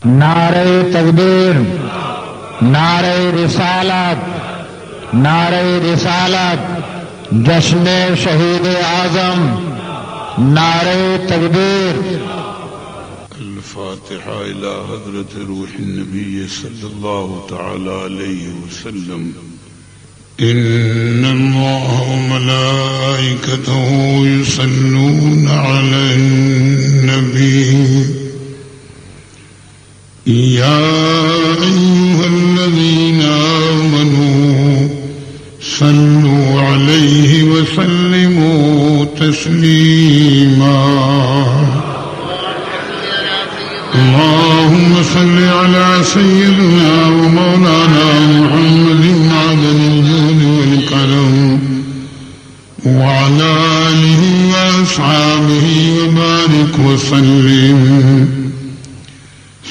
نعرہ تکبیر، نعرہ رسالت، نعرہ رسالت، جشن شہید اعظم، نعرہ تکبیر۔ الفاتحة إلى حضرة روح النبي صلى الله تعالى عليه وسلم. إن الله وملائكته يصلون على النبي يا أيها الذين آمنوا صلوا عليه وسلموا تسليما. اللهم صل على سيدنا ومولانا محمد معدن الجود والكرم وعلى آله وأصحابه وبارك وسلم.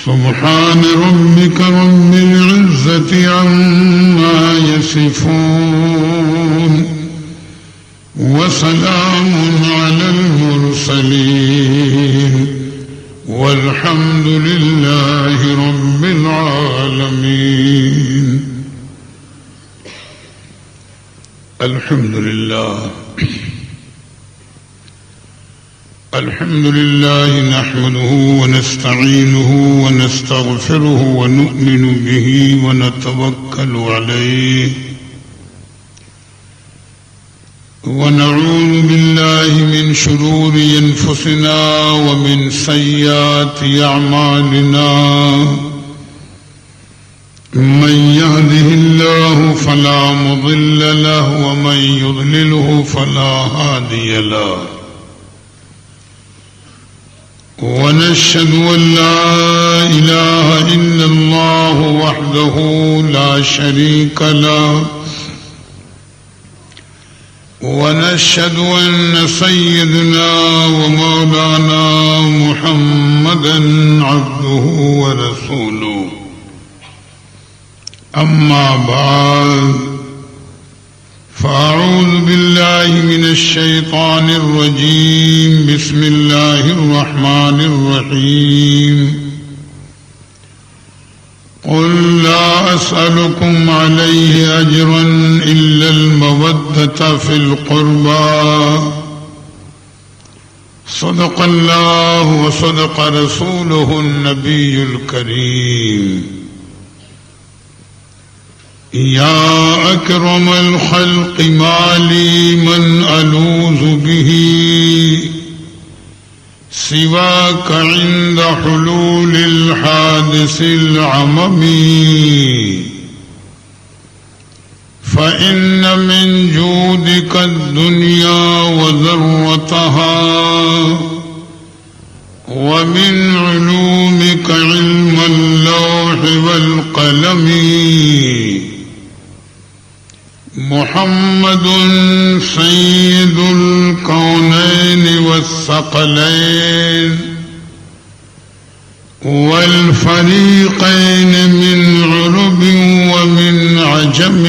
سبحان ربك رب العزة عما يصفون وسلام على المرسلين والحمد لله رب العالمين. الحمد لله الحمد لله نحمده ونستعينه ونستغفره ونؤمن به ونتوكل عليه ونعوذ بالله من شرور أنفسنا ومن سيئات أعمالنا. من يهده الله فلا مضل له ومن يضلله فلا هادي له. ونشهد أن لا إله إلا الله وحده لا شريك له. ونشهد أن سيدنا ومولانا محمدا عبده ورسوله. أما بعد فأعوذ بالله من الشيطان الرجيم. بسم الله الرحمن الرحيم. قل لا أسألكم عليه أجرا إلا المودة في القربى. صدق الله وصدق رسوله النبي الكريم. يا أكرم الخلق ما لي من ألوذ به سواك عند حلول الحادث العممي. فإن من جودك الدنيا وذرتها ومن علومك علم اللوح والقلم. محمد سيد الكونين والثقلين والفريقين من عرب ومن عجم.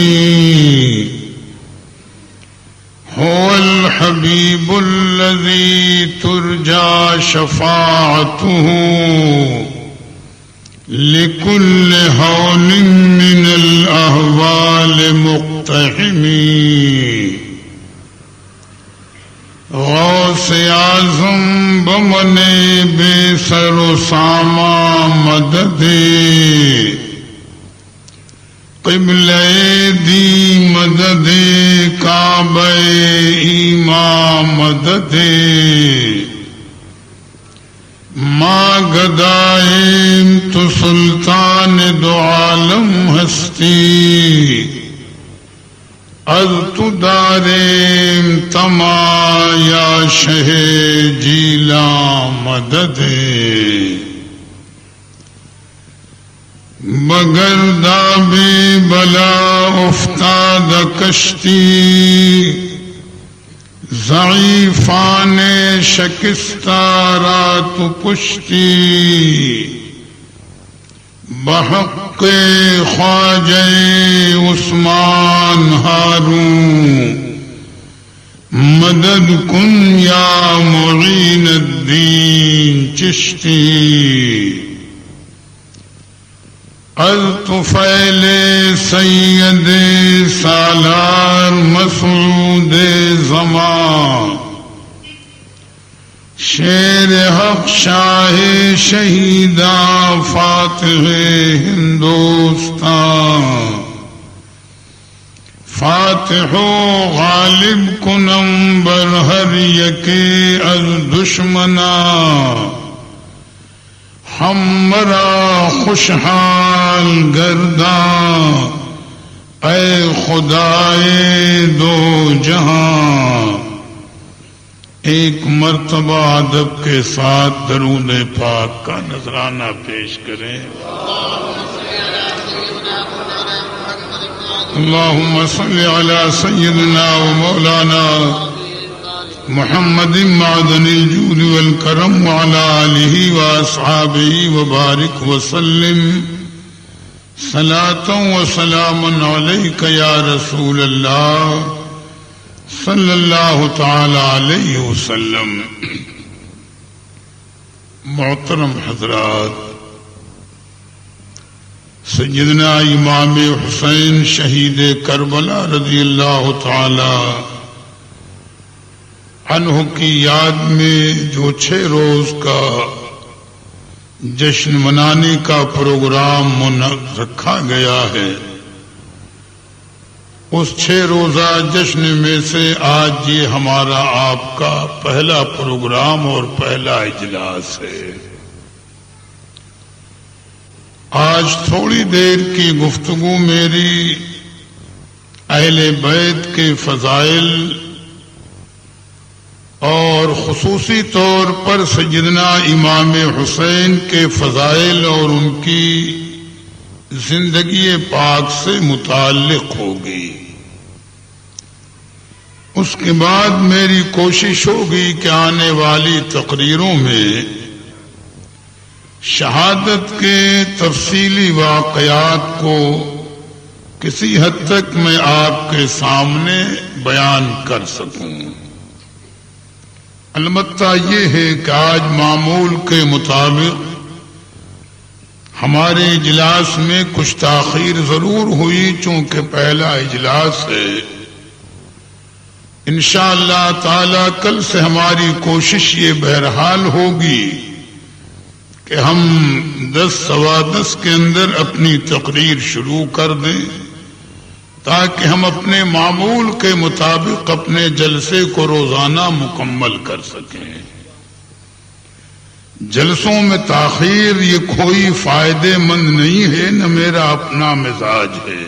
هو الحبيب الذي ترجى شفاعته لكل هول من الأهوال مقتحم. غوث اعظم بمنے بے سر و ساما مدد. قبلہ دی مدد کعبہ ایماں مدد. ماں گدائیم تو سلطان دو عالم ہستی. از تو داریم تما یا شہ جیلا مدد. بگردہ بے بلا افتاد کشتی. ضعیفان شکستہ رات پشتی. بحق خواجہ عثمان ہارون مدد کن یا معین الدین چشتی. از طفیل سید سالار مسعود زمان، شیر حق شاہ شہیداں فاتح ہندوستان، فاتح و غالب کنم بر ہر یکی از دشمنا، ہمرا خوشحال گرداں اے خدائے دو جہاں۔ ایک مرتبہ ادب کے ساتھ درود پاک کا نذرانہ پیش کریں۔ اللہم صلی علی سیدنا و مولانا محمد معدن الجود والکرم وعلى آلہ واصحابہ وبارک وسلم صلاۃ و سلام علیک یا رسول اللہ صلی اللہ تعالی علیہ وسلم۔ محترم حضرات، سیدنا امام حسین شہید کربلا رضی اللہ تعالی عنہ کی یاد میں جو 6 روز کا جشن منانے کا پروگرام رکھا گیا ہے، اس 6 روزہ جشن میں سے آج یہ ہمارا آپ کا پہلا پروگرام اور پہلا اجلاس ہے۔ آج تھوڑی دیر کی گفتگو میری اہل بیت کے فضائل اور خصوصی طور پر سیدنا امام حسین کے فضائل اور ان کی زندگی پاک سے متعلق ہوگی۔ اس کے بعد میری کوشش ہوگی کہ آنے والی تقریروں میں شہادت کے تفصیلی واقعات کو کسی حد تک میں آپ کے سامنے بیان کر سکوں۔ البتہ یہ ہے کہ آج معمول کے مطابق ہمارے اجلاس میں کچھ تاخیر ضرور ہوئی، چونکہ پہلا اجلاس ہے۔ انشاءاللہ تعالی کل سے ہماری کوشش یہ بہرحال ہوگی کہ ہم 10 سوا 10 کے اندر اپنی تقریر شروع کر دیں، تاکہ ہم اپنے معمول کے مطابق اپنے جلسے کو روزانہ مکمل کر سکیں۔ جلسوں میں تاخیر یہ کوئی فائدے مند نہیں ہے، نہ میرا اپنا مزاج ہے۔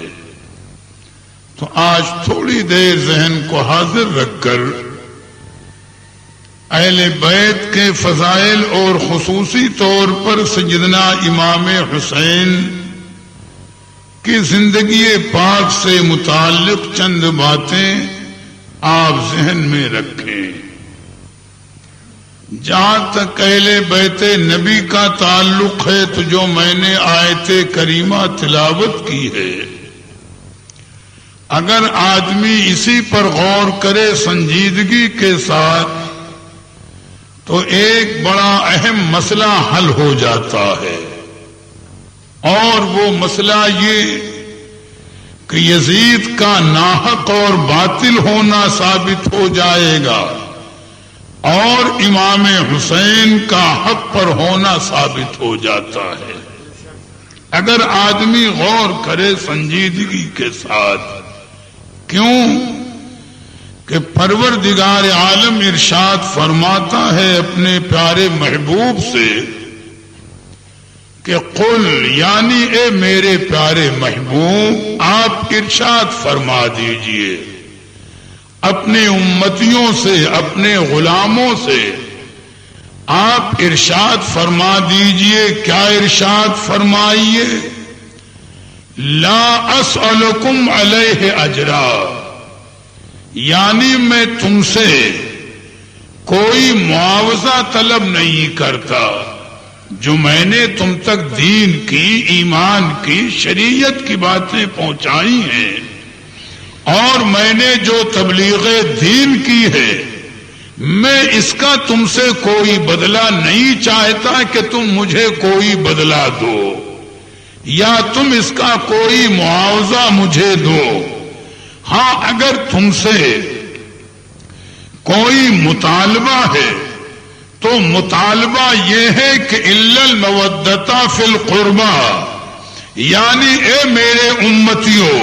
تو آج تھوڑی دیر ذہن کو حاضر رکھ کر اہل بیت کے فضائل اور خصوصی طور پر سیدنا امام حسین کی زندگی پاک سے متعلق چند باتیں آپ ذہن میں رکھیں۔ جہاں تک اہل بیت نبی کا تعلق ہے تو جو میں نے آیت کریمہ تلاوت کی ہے، اگر آدمی اسی پر غور کرے سنجیدگی کے ساتھ تو ایک بڑا اہم مسئلہ حل ہو جاتا ہے، اور وہ مسئلہ یہ کہ یزید کا ناحق اور باطل ہونا ثابت ہو جائے گا اور امام حسین کا حق پر ہونا ثابت ہو جاتا ہے۔ اگر آدمی غور کرے سنجیدگی کے ساتھ، کیوں کہ پروردگار عالم ارشاد فرماتا ہے اپنے پیارے محبوب سے کہ قل، یعنی اے میرے پیارے محبوب آپ ارشاد فرما دیجئے اپنے امتیوں سے، اپنے غلاموں سے آپ ارشاد فرما دیجئے۔ کیا ارشاد فرمائیے؟ لا اسألکم علیہ اجرا، یعنی میں تم سے کوئی معاوضہ طلب نہیں کرتا۔ جو میں نے تم تک دین کی، ایمان کی، شریعت کی باتیں پہنچائی ہیں، اور میں نے جو تبلیغ دین کی ہے، میں اس کا تم سے کوئی بدلہ نہیں چاہتا کہ تم مجھے کوئی بدلہ دو، یا تم اس کا کوئی معاوضہ مجھے دو. ہاں اگر تم سے کوئی مطالبہ ہے تو مطالبہ یہ ہے کہ الا المودۃ فی القربى، یعنی اے میرے امتیوں،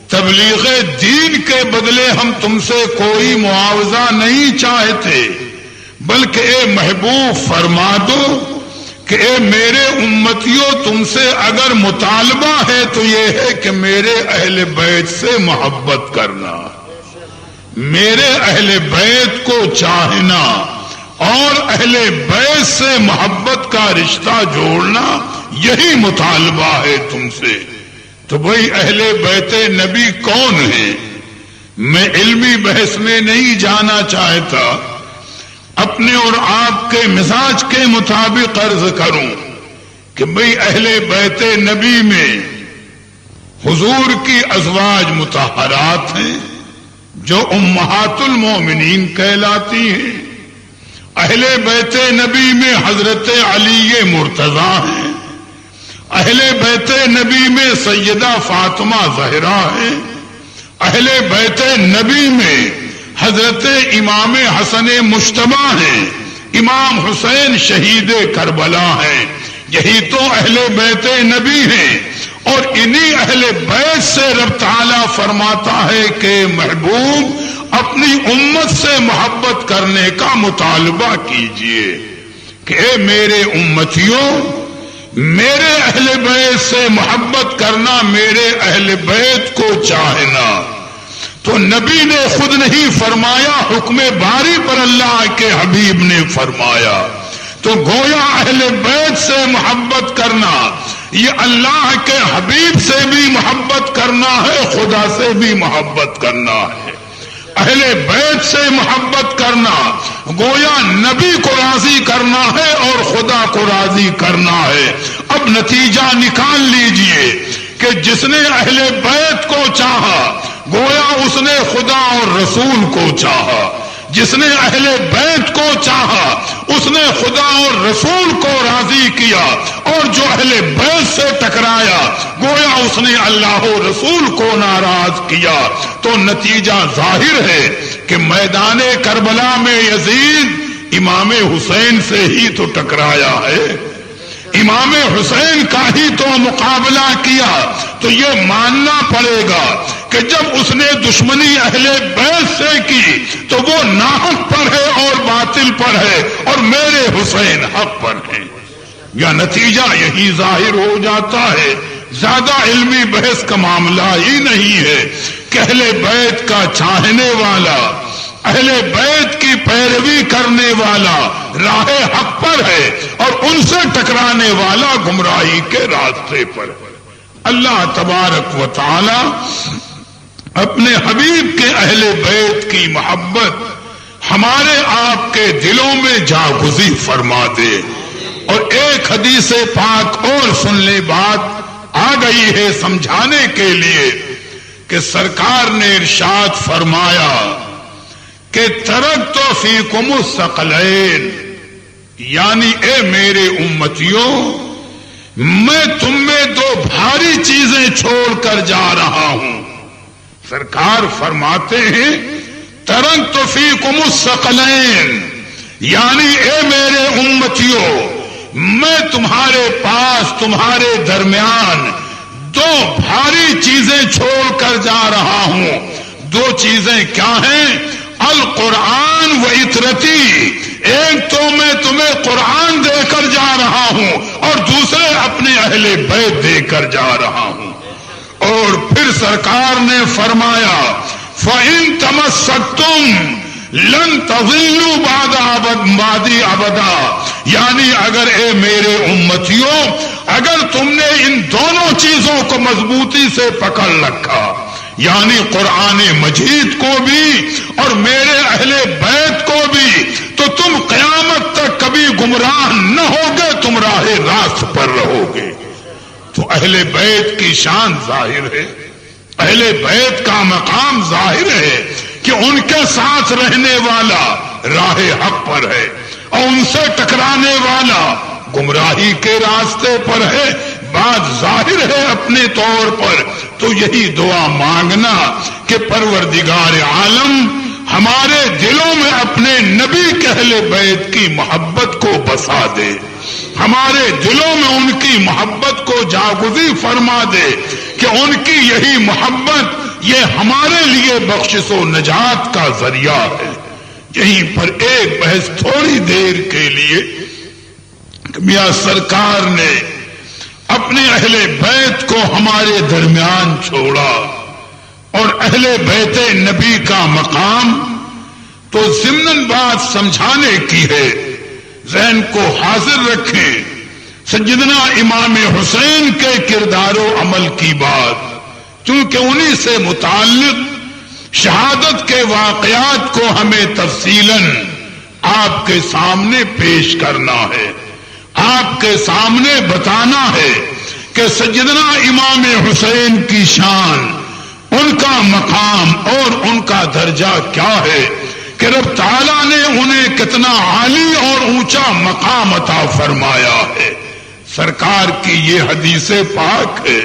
تبلیغ دین کے بدلے ہم تم سے کوئی معاوضہ نہیں چاہتے، بلکہ اے محبوب فرما دو کہ اے میرے امتیوں، تم سے اگر مطالبہ ہے تو یہ ہے کہ میرے اہل بیت سے محبت کرنا، میرے اہل بیت کو چاہنا اور اہل بیت سے محبت کا رشتہ جوڑنا، یہی مطالبہ ہے تم سے. تو بھئی اہل بیت نبی کون ہیں؟ میں علمی بحث میں نہیں جانا چاہتا، اپنے اور آپ کے مزاج کے مطابق عرض کروں کہ بھئی اہل بیت نبی میں حضور کی ازواج مطہرات ہیں جو امہات المومنین کہلاتی ہیں. اہل بیت نبی میں حضرت علی مرتضیٰ ہیں. اہل بیت نبی میں سیدہ فاطمہ زہرا ہیں. اہل بیت نبی میں حضرت امام حسن مجتبی ہیں. امام حسین شہید کربلا ہیں. یہی تو اہل بیت نبی ہیں. اور انہی اہل بیت سے رب تعالیٰ فرماتا ہے کہ محبوب اپنی امت سے محبت کرنے کا مطالبہ کیجئے کہ اے میرے امتیوں، میرے اہل بیت سے محبت کرنا، میرے اہل بیت کو چاہنا. تو نبی نے خود نہیں فرمایا، حکم باری پر اللہ کے حبیب نے فرمایا. تو گویا اہل بیت سے محبت کرنا یہ اللہ کے حبیب سے بھی محبت کرنا ہے، خدا سے بھی محبت کرنا ہے. اہل بیت سے محبت کرنا گویا نبی کو راضی کرنا ہے اور خدا کو راضی کرنا ہے. اب نتیجہ نکال لیجئے کہ جس نے اہل بیت کو چاہا گویا اس نے خدا اور رسول کو چاہا. جس نے اہل بیت کو چاہا اس نے خدا اور رسول کو راضی کیا، اور جو اہل بیت سے ٹکرایا گویا اس نے اللہ و رسول کو ناراض کیا. تو نتیجہ ظاہر ہے کہ میدان کربلا میں یزید امام حسین سے ہی تو ٹکرایا ہے، امام حسین کا ہی تو مقابلہ کیا. تو یہ ماننا پڑے گا کہ جب اس نے دشمنی اہل بیت سے کی تو وہ ناحق پر ہے اور باطل پر ہے، اور میرے حسین حق پر ہیں. یا نتیجہ یہی ظاہر ہو جاتا ہے. زیادہ علمی بحث کا معاملہ ہی نہیں ہے کہ اہل بیت کا چاہنے والا، اہل بیت کی پیروی کرنے والا راہ حق پر ہے اور ان سے ٹکرانے والا گمراہی کے راستے پر ہے. اللہ تبارک و تعالی اپنے حبیب کے اہل بیت کی محبت ہمارے آپ کے دلوں میں جاگزی فرما دے. اور ایک حدیث پاک اور سن لے، بات آ گئی ہے سمجھانے کے لیے کہ سرکار نے ارشاد فرمایا کہ ترکت فیکم الثقلین، یعنی اے میرے امتیوں، میں تم میں دو بھاری چیزیں چھوڑ کر جا رہا ہوں. سرکار فرماتے ہیں ترکت فیکم الثقلین، یعنی اے میرے امتیوں، میں تمہارے پاس، تمہارے درمیان دو بھاری چیزیں چھوڑ کر جا رہا ہوں. دو چیزیں کیا ہیں؟ القرآن و اطرتی. ایک تو میں تمہیں قرآن دے کر جا رہا ہوں اور دوسرے اپنے اہل بیت دے کر جا رہا ہوں. اور پھر سرکار نے فرمایا فَإِن تَمَسَّكْتُمْ لن تضلوا بعدی ابدا، یعنی اگر اے میرے امتیوں، اگر تم نے ان دونوں چیزوں کو مضبوطی سے پکڑ رکھا، یعنی قرآن مجید کو بھی اور میرے اہل بیت کو بھی، تو تم قیامت تک کبھی گمراہ نہ ہوگے، تم راہ راست پر رہو گے. تو اہل بیت کی شان ظاہر ہے، اہل بیت کا مقام ظاہر ہے کہ ان کے ساتھ رہنے والا راہ حق پر ہے اور ان سے ٹکرانے والا گمراہی کے راستے پر ہے. بات ظاہر ہے اپنے طور پر تو یہی دعا مانگنا کہ پروردگار عالم ہمارے دلوں میں اپنے نبی کے اہل بیت کی محبت کو بسا دے، ہمارے دلوں میں ان کی محبت کو جاگزی فرما دے کہ ان کی یہی محبت یہ ہمارے لیے بخشش و نجات کا ذریعہ ہے۔ یہیں پر ایک بحث تھوڑی دیر کے لیے میاں سرکار نے اپنے اہل بیت کو ہمارے درمیان چھوڑا اور اہل بیت نبی کا مقام تو ضمناً بات سمجھانے کی ہے، ذہن کو حاضر رکھیں، سیدنا امام حسین کے کردار و عمل کی بات، چونکہ انہی سے متعلق شہادت کے واقعات کو ہمیں تفصیلاً آپ کے سامنے پیش کرنا ہے، آپ کے سامنے بتانا ہے کہ سیدنا امام حسین کی شان، ان کا مقام اور ان کا درجہ کیا ہے کہ رب تعالیٰ نے انہیں کتنا عالی اور اونچا مقام عطا فرمایا ہے۔ سرکار کی یہ حدیث پاک ہے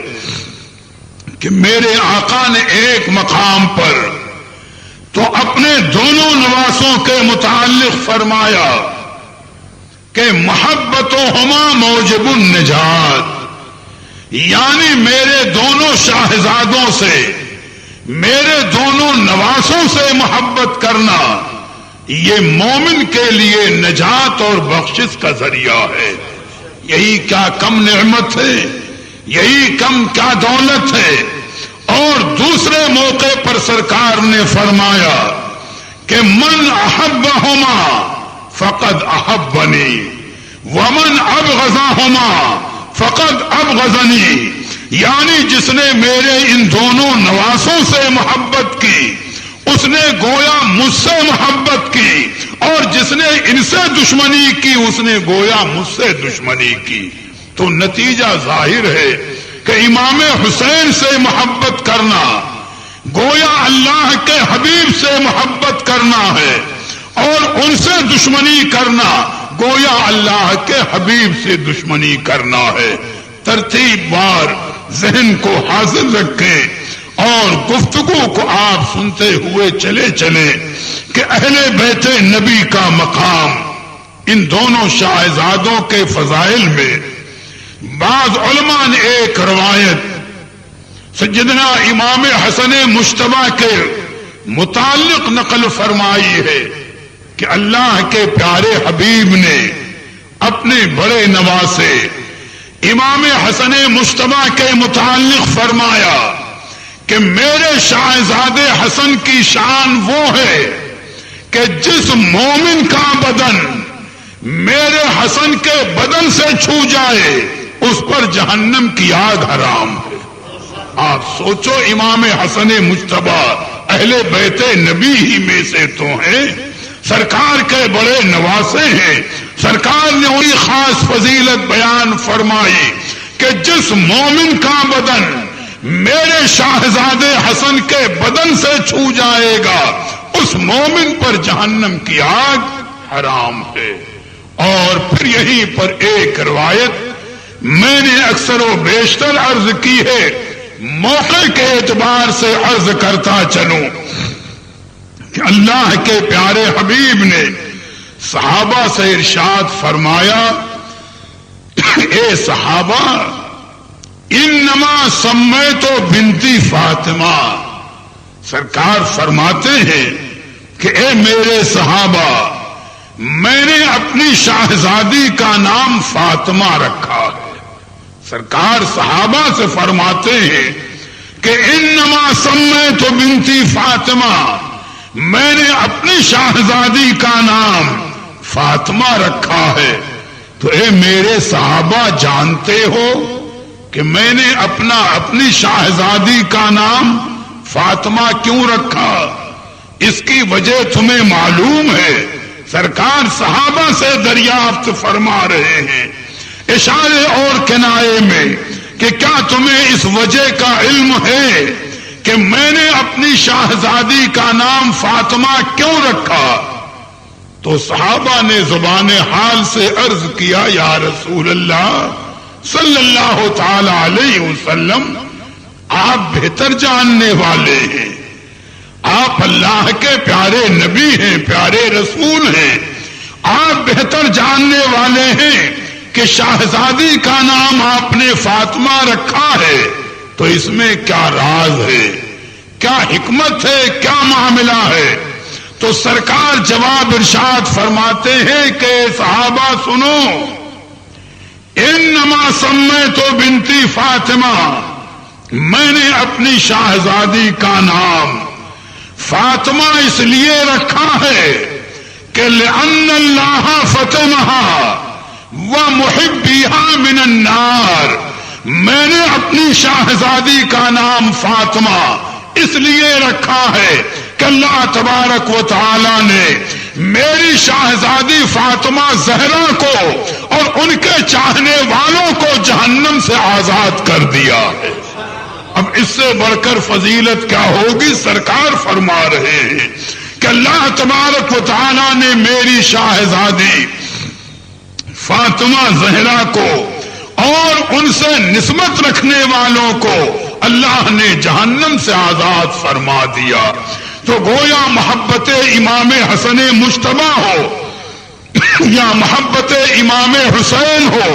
کہ میرے آقا نے ایک مقام پر تو اپنے دونوں نواسوں کے متعلق فرمایا کہ محبتہما موجب النجات، یعنی میرے دونوں شاہزادوں سے، میرے دونوں نواسوں سے محبت کرنا یہ مومن کے لیے نجات اور بخشش کا ذریعہ ہے۔ یہی کیا کم نعمت ہے، یہی کم کیا دولت ہے۔ اور دوسرے موقع پر سرکار نے فرمایا کہ من احبہما فقد احبنی ومن ابغضہما فقد ابغضنی، یعنی جس نے میرے ان دونوں نواسوں سے محبت کی اس نے گویا مجھ سے محبت کی، اور جس نے ان سے دشمنی کی اس نے گویا مجھ سے دشمنی کی۔ تو نتیجہ ظاہر ہے کہ امام حسین سے محبت کرنا گویا اللہ کے حبیب سے محبت کرنا ہے، اور ان سے دشمنی کرنا گویا اللہ کے حبیب سے دشمنی کرنا ہے۔ ترتیب وار ذہن کو حاضر رکھیں اور گفتگو کو آپ سنتے ہوئے چلے چلیں کہ اہل بیت نبی کا مقام ان دونوں شاہزادوں کے فضائل میں بعض علماء نے ایک روایت سیدنا امام حسن مجتبی کے متعلق نقل فرمائی ہے کہ اللہ کے پیارے حبیب نے اپنے بڑے نواسے امام حسن مجتبی کے متعلق فرمایا کہ میرے شاہزادے حسن کی شان وہ ہے کہ جس مومن کا بدن میرے حسن کے بدن سے چھو جائے اس پر جہنم کی آگ حرام ہے۔ آپ سوچو، امام حسن مجتبی اہل بیت نبی ہی میں سے تو ہیں، سرکار کے بڑے نواسے ہیں، سرکار نے وہی خاص فضیلت بیان فرمائی کہ جس مومن کا بدن میرے شاہزادے حسن کے بدن سے چھو جائے گا اس مومن پر جہنم کی آگ حرام ہے۔ اور پھر یہیں پر ایک روایت میں نے اکثر و بیشتر عرض کی ہے، موقع کے اعتبار سے عرض کرتا چلوں کہ اللہ کے پیارے حبیب نے صحابہ سے ارشاد فرمایا، اے صحابہ انما سمیتو بنتی فاطمہ، سرکار فرماتے ہیں کہ اے میرے صحابہ میں نے اپنی شاہزادی کا نام فاطمہ رکھا ہے۔ سرکار صحابہ سے فرماتے ہیں کہ انما سمیتو بنتی فاطمہ، میں نے اپنی شاہزادی کا نام فاطمہ رکھا ہے۔ تو اے میرے صحابہ جانتے ہو کہ میں نے اپنی شاہزادی کا نام فاطمہ کیوں رکھا؟ اس کی وجہ تمہیں معلوم ہے؟ سرکار صحابہ سے دریافت فرما رہے ہیں اشارے اور کنایے میں کہ کیا تمہیں اس وجہ کا علم ہے کہ میں نے اپنی شاہزادی کا نام فاطمہ کیوں رکھا؟ تو صحابہ نے زبان حال سے عرض کیا، یا رسول اللہ صلی اللہ تعالی علیہ وسلم آپ بہتر جاننے والے ہیں، آپ اللہ کے پیارے نبی ہیں، پیارے رسول ہیں، آپ بہتر جاننے والے ہیں کہ شاہزادی کا نام آپ نے فاطمہ رکھا ہے تو اس میں کیا راز ہے، کیا حکمت ہے، کیا معاملہ ہے؟ تو سرکار جواب ارشاد فرماتے ہیں کہ صحابہ سنو، انما سمیت بنتی فاطمہ، میں نے اپنی شاہزادی کا نام فاطمہ اس لیے رکھا ہے کہ لأن اللہ فطمہا ومحبیہا من النار، میں نے اپنی شاہزادی کا نام فاطمہ اس لیے رکھا ہے کہ اللہ تبارک و تعالی نے میری شاہزادی فاطمہ زہرا کو اور ان کے چاہنے والوں کو جہنم سے آزاد کر دیا ہے۔ اب اس سے بڑھ کر فضیلت کیا ہوگی؟ سرکار فرما رہے ہیں کہ اللہ تبارک و تعالی نے میری شاہزادی فاطمہ زہرا کو اور ان سے نسبت رکھنے والوں کو اللہ نے جہنم سے آزاد فرما دیا۔ تو گویا محبت امام حسن مجتبی ہو یا محبت امام حسین ہو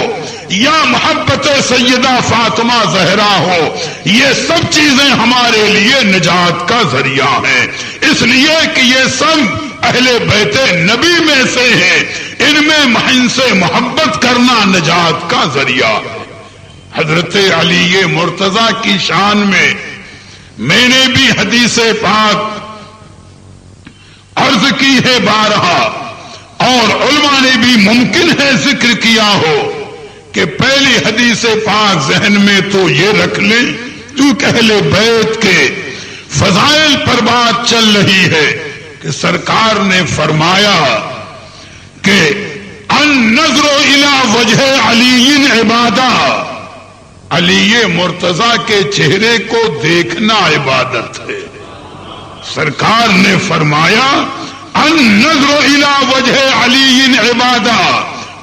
یا محبت سیدہ فاطمہ زہرا ہو، یہ سب چیزیں ہمارے لیے نجات کا ذریعہ ہیں، اس لیے کہ یہ سب اہل بیت نبی میں سے ہیں، ان میں ان سے محبت کرنا نجات کا ذریعہ ہے۔ حضرت علی مرتضی کی شان میں نے بھی حدیث پاک عرض کی ہے بارہا، اور علماء نے بھی ممکن ہے ذکر کیا ہو کہ پہلی حدیث پاک ذہن میں تو یہ رکھ لیں، کیونکہ اہل بیت کے فضائل پر بات چل رہی ہے کہ سرکار نے فرمایا کہ النظر الی وجہ علی عبادہ، علی مرتضی کے چہرے کو دیکھنا عبادت ہے۔ سرکار نے فرمایا النظر الی وجہ علی عبادہ،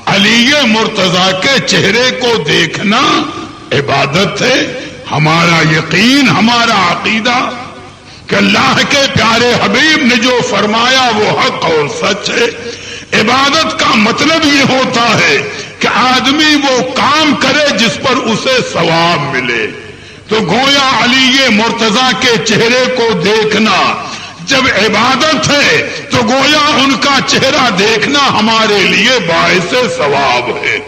علی مرتضی کے چہرے کو دیکھنا عبادت ہے۔ ہمارا یقین، ہمارا عقیدہ کہ اللہ کے پیارے حبیب نے جو فرمایا وہ حق اور سچ ہے۔ عبادت کا مطلب یہ ہوتا ہے کہ آدمی وہ کام کرے جس پر اسے ثواب ملے۔ تو گویا علی مرتضی کے چہرے کو دیکھنا جب عبادت ہے تو گویا ان کا چہرہ دیکھنا ہمارے لیے باعث ثواب ہے۔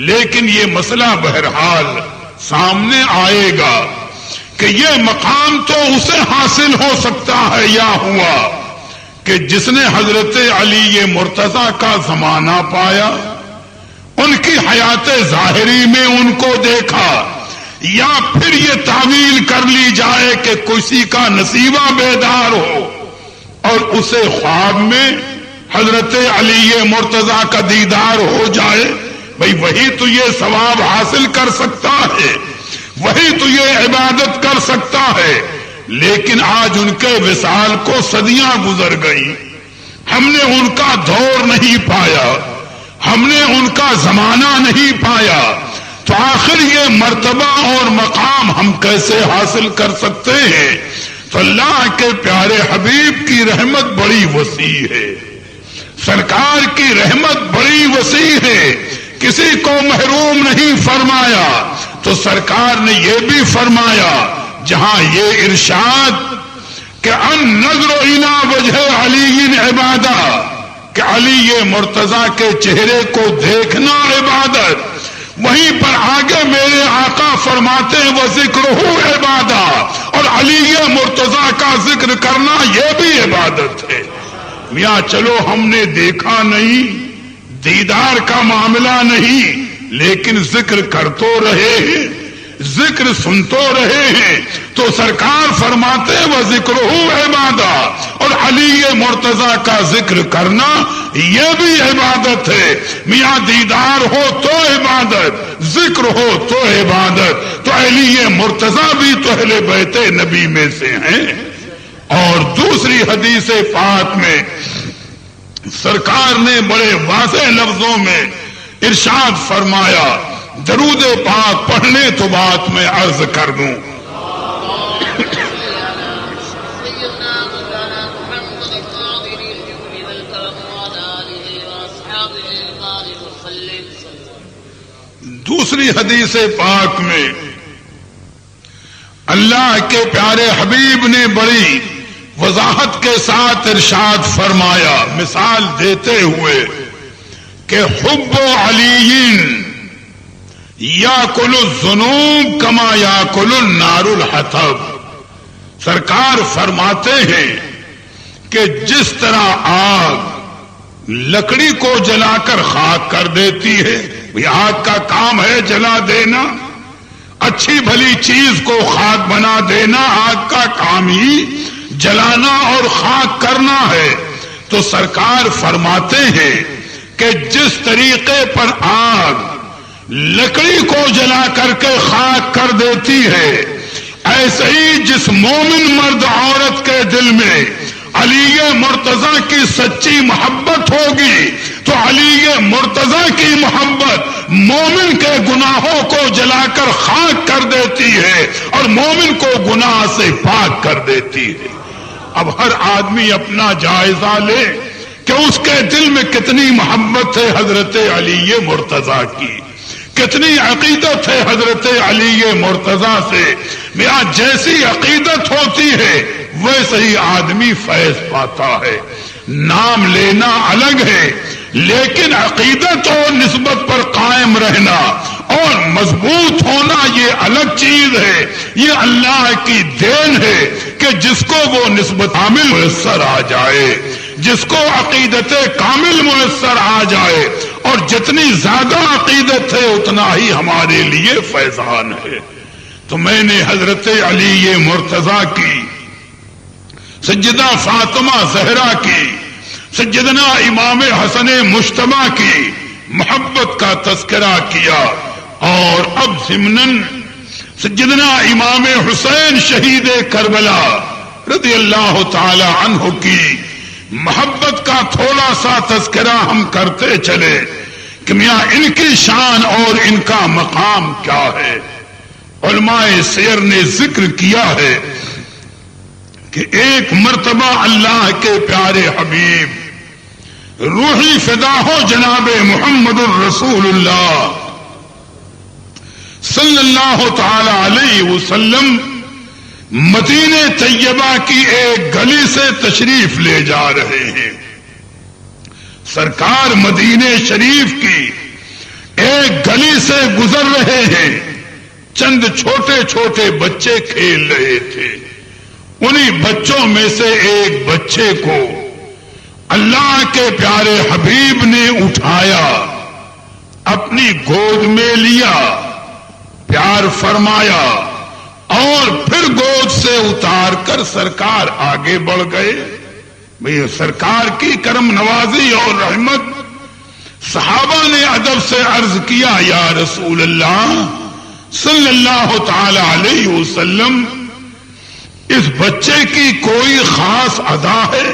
لیکن یہ مسئلہ بہرحال سامنے آئے گا کہ یہ مقام تو اسے حاصل ہو سکتا ہے یا ہوا کہ جس نے حضرت علی مرتضی کا زمانہ پایا، ان کی حیات ظاہری میں ان کو دیکھا، یا پھر یہ تعویل کر لی جائے کہ کسی کا نصیبہ بیدار ہو اور اسے خواب میں حضرت علی مرتضی کا دیدار ہو جائے، بھئی وہی تو یہ ثواب حاصل کر سکتا ہے، وہی تو یہ عبادت کر سکتا ہے۔ لیکن آج ان کے وصال کو صدیاں گزر گئی، ہم نے ان کا دور نہیں پایا، ہم نے ان کا زمانہ نہیں پایا، تو آخر یہ مرتبہ اور مقام ہم کیسے حاصل کر سکتے ہیں؟ تو اللہ کے پیارے حبیب کی رحمت بڑی وسیع ہے، سرکار کی رحمت بڑی وسیع ہے، کسی کو محروم نہیں فرمایا۔ تو سرکار نے یہ بھی فرمایا جہاں یہ ارشاد کہ النظر الی وجہ علی عبادہ، کہ علی مرتضی کے چہرے کو دیکھنا عبادت، وہیں پر آگے میرے آقا فرماتے ہیں وہ ذکرہ عبادہ، اور علی مرتضی کا ذکر کرنا یہ بھی عبادت ہے۔ میاں چلو ہم نے دیکھا نہیں، دیدار کا معاملہ نہیں، لیکن ذکر کر تو رہے ہیں، ذکر سن تو رہے ہیں۔ تو سرکار فرماتے ہیں وہ ذکرہ عبادہ، اور علی مرتضی کا ذکر کرنا یہ بھی عبادت ہے۔ میاں دیدار ہو تو عبادت، ذکر ہو تو عبادت۔ تو علی مرتضی بھی تو اہل بیت نبی میں سے ہیں۔ اور دوسری حدیث پاک میں سرکار نے بڑے واضح لفظوں میں ارشاد فرمایا، درود پاک پڑھنے تو بات میں عرض کر دوں. دوسری حدیث پاک میں اللہ کے پیارے حبیب نے بڑی وضاحت کے ساتھ ارشاد فرمایا مثال دیتے ہوئے کہ حب علی یاکل الذنوب کما یاکل النار الحطب. سرکار فرماتے ہیں کہ جس طرح آگ لکڑی کو جلا کر خاک کر دیتی ہے، آگ کا کام ہے جلا دینا، اچھی بھلی چیز کو خاک بنا دینا، آگ کا کام ہی جلانا اور خاک کرنا ہے. تو سرکار فرماتے ہیں کہ جس طریقے پر آگ لکڑی کو جلا کر کے خاک کر دیتی ہے، ایسے ہی جس مومن مرد عورت کے دل میں علی مرتضی کی سچی محبت ہوگی تو علی مرتضی کی محبت مومن کے گناہوں کو جلا کر خاک کر دیتی ہے اور مومن کو گناہ سے پاک کر دیتی ہے. اب ہر آدمی اپنا جائزہ لے کہ اس کے دل میں کتنی محبت ہے حضرت علی مرتضی کی، کتنی عقیدت ہے حضرت علی مرتضی سے. میاں جیسی عقیدت ہوتی ہے ویسے ہی آدمی فیض پاتا ہے. نام لینا الگ ہے لیکن عقیدت اور نسبت پر قائم رہنا اور مضبوط ہونا یہ الگ چیز ہے. یہ اللہ کی دین ہے کہ جس کو وہ نسبت کامل میسر آ جائے، جس کو عقیدت کامل میسر آ جائے، اور جتنی زیادہ عقیدت ہے اتنا ہی ہمارے لیے فیضان ہے. تو میں نے حضرت علی مرتضی کی، سیدہ فاطمہ زہرا کی، سیدنا امام حسن مجتبی کی محبت کا تذکرہ کیا، اور اب ضمناً سیدنا امام حسین شہید کربلا رضی اللہ تعالی عنہ کی محبت کا تھوڑا سا تذکرہ ہم کرتے چلے کہ میاں ان کی شان اور ان کا مقام کیا ہے. علماء سیر نے ذکر کیا ہے کہ ایک مرتبہ اللہ کے پیارے حبیب روحی فدا ہو جناب محمد الرسول اللہ صلی اللہ تعالی علیہ وسلم مدینہ طیبہ کی ایک گلی سے تشریف لے جا رہے ہیں. سرکار مدینہ شریف کی ایک گلی سے گزر رہے ہیں. چند چھوٹے چھوٹے بچے کھیل رہے تھے. انہی بچوں میں سے ایک بچے کو اللہ کے پیارے حبیب نے اٹھایا، اپنی گود میں لیا، پیار فرمایا اور پھر گود سے اتار کر سرکار آگے بڑھ گئے. بھئی سرکار کی کرم نوازی اور رحمت. صحابہ نے ادب سے عرض کیا یا رسول اللہ صلی اللہ تعالی علیہ وسلم، اس بچے کی کوئی خاص ادا ہے،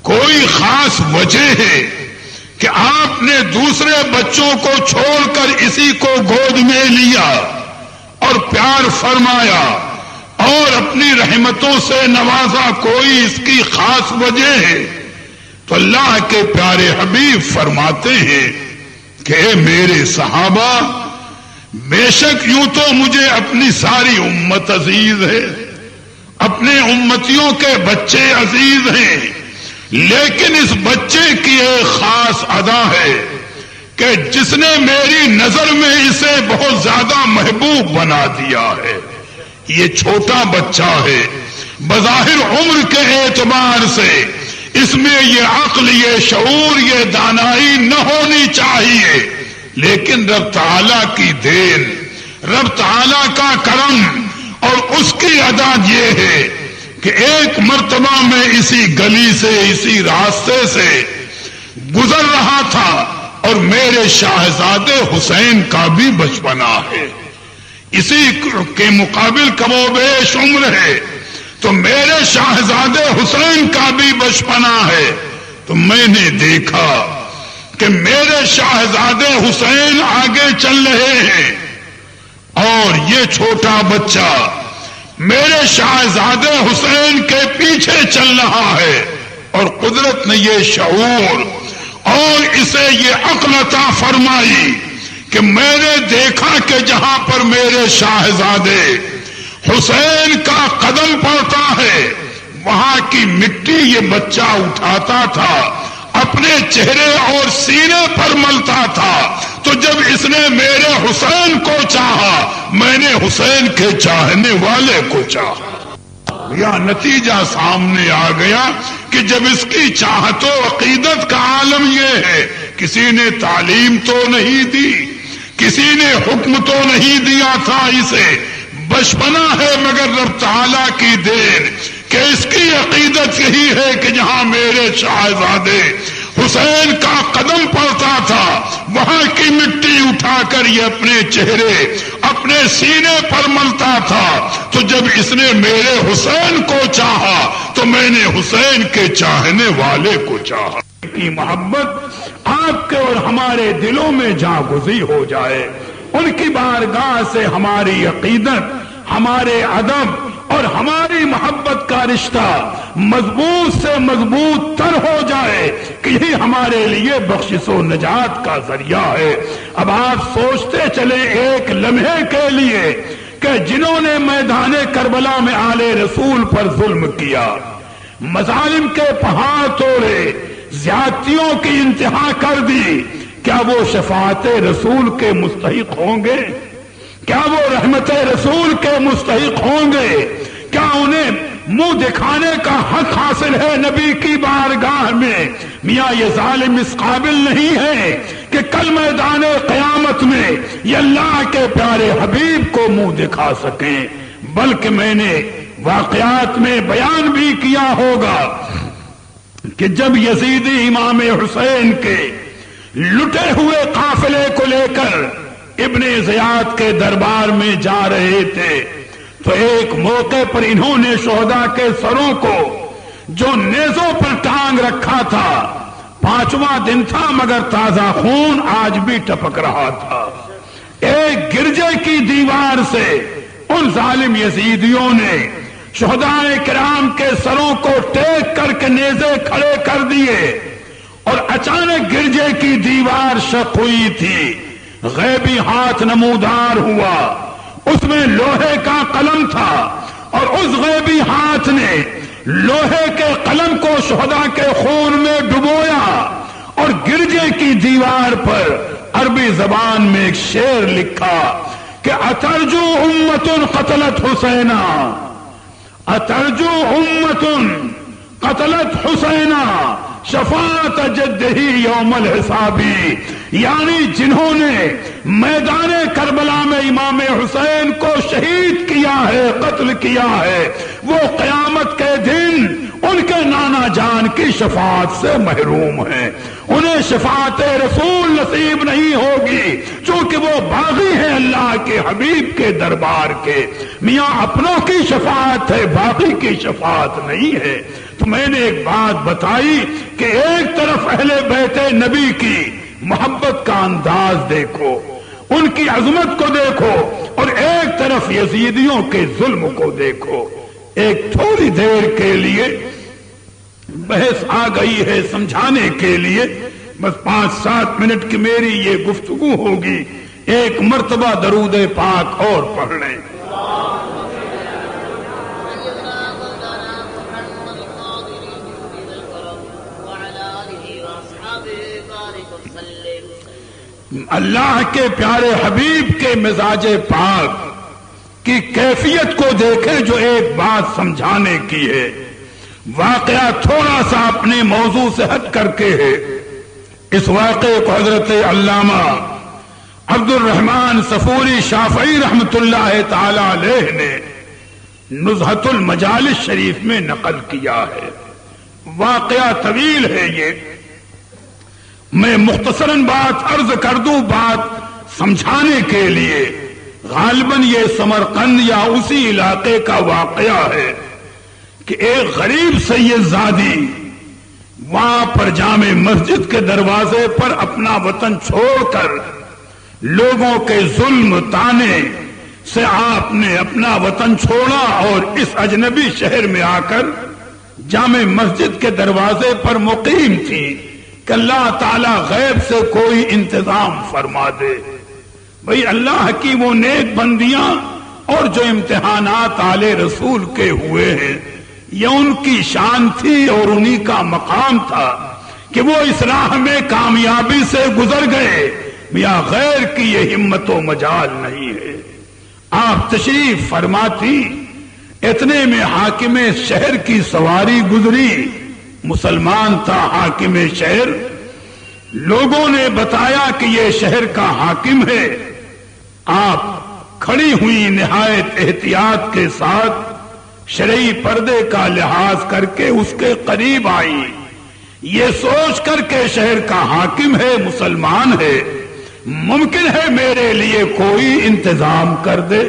کوئی خاص وجہ ہے کہ آپ نے دوسرے بچوں کو چھوڑ کر اسی کو گود میں لیا اور پیار فرمایا اور اپنی رحمتوں سے نوازا؟ کوئی اس کی خاص وجہ ہے؟ تو اللہ کے پیارے حبیب فرماتے ہیں کہ اے میرے صحابہ، بے شک یوں تو مجھے اپنی ساری امت عزیز ہے، اپنے امتیوں کے بچے عزیز ہیں، لیکن اس بچے کی ایک خاص ادا ہے کہ جس نے میری نظر میں اسے بہت زیادہ محبوب بنا دیا ہے. یہ چھوٹا بچہ ہے، بظاہر عمر کے اعتبار سے اس میں یہ عقل، یہ شعور، یہ دانائی نہ ہونی چاہیے، لیکن رب تعالیٰ کی دین، رب تعالیٰ کا کرم اور اس کی ادا یہ ہے کہ ایک مرتبہ میں اسی گلی سے، اسی راستے سے گزر رہا تھا اور میرے شاہزادے حسین کا بھی بچپنا ہے، اسی کے مقابل کم و بیش عمر ہے، تو میرے شاہزادے حسین کا بھی بچپنا ہے. تو میں نے دیکھا کہ میرے شاہزادے حسین آگے چل رہے ہیں اور یہ چھوٹا بچہ میرے شاہزادے حسین کے پیچھے چل رہا ہے، اور قدرت نے یہ شعور اور اسے یہ عقل عطا فرمائی کہ میں نے دیکھا کہ جہاں پر میرے شاہزادے حسین کا قدم پڑتا ہے وہاں کی مٹی یہ بچہ اٹھاتا تھا، اپنے چہرے اور سینے پر ملتا تھا۔ تو جب اس نے میرے حسین کو چاہا، میں نے حسین کے چاہنے والے کو چاہا۔ یا نتیجہ سامنے آ گیا کہ جب اس کی چاہت و عقیدت کا عالم یہ ہے، کسی نے تعلیم تو نہیں دی، کسی نے حکم تو نہیں دیا تھا، اسے بچپنا ہے مگر رب تعالیٰ کی دین کہ اس کی عقیدت یہی ہے کہ جہاں میرے شاہزادے حسین کا قدم پڑتا تھا وہاں کی مٹی اٹھا کر یہ اپنے چہرے اپنے سینے پر ملتا تھا۔ تو جب اس نے میرے حسین کو چاہا تو میں نے حسین کے چاہنے والے کو چاہا۔ کی محبت آپ کے اور ہمارے دلوں میں جاگزی ہو جائے، ان کی بارگاہ سے ہماری عقیدت، ہمارے ادب اور ہماری محبت کا رشتہ مضبوط سے مضبوط تر ہو جائے کہ یہی ہمارے لیے بخشش و نجات کا ذریعہ ہے۔ اب آپ سوچتے چلیں ایک لمحے کے لیے کہ جنہوں نے میدان کربلا میں آل رسول پر ظلم کیا، مظالم کے پہاڑ توڑے، زیادتیوں کی انتہا کر دی، کیا وہ شفاعت رسول کے مستحق ہوں گے؟ کیا وہ رحمت رسول کے مستحق ہوں گے؟ کیا انہیں منہ دکھانے کا حق حاصل ہے نبی کی بارگاہ میں؟ میاں یہ ظالم اس قابل نہیں ہے کہ کل میدان قیامت میں یہ اللہ کے پیارے حبیب کو منہ دکھا سکیں، بلکہ میں نے واقعات میں بیان بھی کیا ہوگا کہ جب یزیدی امام حسین کے لٹے ہوئے قافلے کو لے کر ابن زیاد کے دربار میں جا رہے تھے تو ایک موقع پر انہوں نے شہداء کے سروں کو جو نیزوں پر ٹانگ رکھا تھا، 5واں دن تھا مگر تازہ خون آج بھی ٹپک رہا تھا، ایک گرجے کی دیوار سے ان ظالم یزیدیوں نے شہداء کرام کے سروں کو ٹیک کر کے نیزے کھڑے کر دیے، اور اچانک گرجے کی دیوار شق ہوئی تھی، غیبی ہاتھ نمودار ہوا، اس میں لوہے کا قلم تھا، اور اس غیبی ہاتھ نے لوہے کے قلم کو شہداء کے خون میں ڈبویا، اور گرجے کی دیوار پر عربی زبان میں ایک شعر لکھا کہ اترجو امت قتلت حسینا، اترجو امت قتلت حسینا شفاعت جدہی یوم الحسابی، یعنی جنہوں نے میدان کربلا میں امام حسین کو شہید کیا ہے، قتل کیا ہے، وہ قیامت کے دن ان کے نانا جان کی شفاعت سے محروم ہیں، انہیں شفاعت رسول نصیب نہیں ہوگی، چونکہ وہ باغی ہیں اللہ کے حبیب کے دربار کے۔ میاں اپنوں کی شفاعت ہے، باقی کی شفاعت نہیں ہے۔ تو میں نے ایک بات بتائی کہ ایک طرف اہل بیت نبی کی محبت کا انداز دیکھو، ان کی عظمت کو دیکھو، اور ایک طرف یزیدیوں کے ظلم کو دیکھو۔ ایک تھوڑی دیر کے لیے بحث آ گئی ہے سمجھانے کے لیے، بس 5-7 منٹ کی میری یہ گفتگو ہوگی، ایک مرتبہ درود پاک اور پڑھ لیں۔ اللہ کے پیارے حبیب کے مزاج پاک کی کیفیت کو دیکھیں جو ایک بات سمجھانے کی ہے۔ واقعہ تھوڑا سا اپنے موضوع سے ہٹ کر کے ہے۔ اس واقعے کو حضرت علامہ عبد الرحمن صفوری شافعی رحمت اللہ تعالی علیہ نے نزہت المجالس شریف میں نقل کیا ہے۔ واقعہ طویل ہے، یہ میں مختصراً بات عرض کر دوں بات سمجھانے کے لیے۔ غالباً یہ سمرقند یا اسی علاقے کا واقعہ ہے کہ ایک غریب سید زادی وہاں پر جامع مسجد کے دروازے پر اپنا وطن چھوڑ کر لوگوں کے ظلم تانے سے آپ نے اپنا وطن چھوڑا اور اس اجنبی شہر میں آ کر جامع مسجد کے دروازے پر مقیم تھی کہ اللہ تعالی غیب سے کوئی انتظام فرما دے. بھئی اللہ کی وہ نیک بندیاں اور جو امتحانات آل رسول کے ہوئے ہیں یہ ان کی شان تھی اور انہی کا مقام تھا کہ وہ اس راہ میں کامیابی سے گزر گئے. یا غیر کی یہ ہمت و مجال نہیں ہے. آپ تشریف فرماتی اتنے میں حاکم شہر کی سواری گزری. مسلمان تھا حاکم شہر. لوگوں نے بتایا کہ یہ شہر کا حاکم ہے. آپ کھڑی ہوئی نہایت احتیاط کے ساتھ شرعی پردے کا لحاظ کر کے اس کے قریب آئی یہ سوچ کر کے شہر کا حاکم ہے مسلمان ہے ممکن ہے میرے لیے کوئی انتظام کر دے.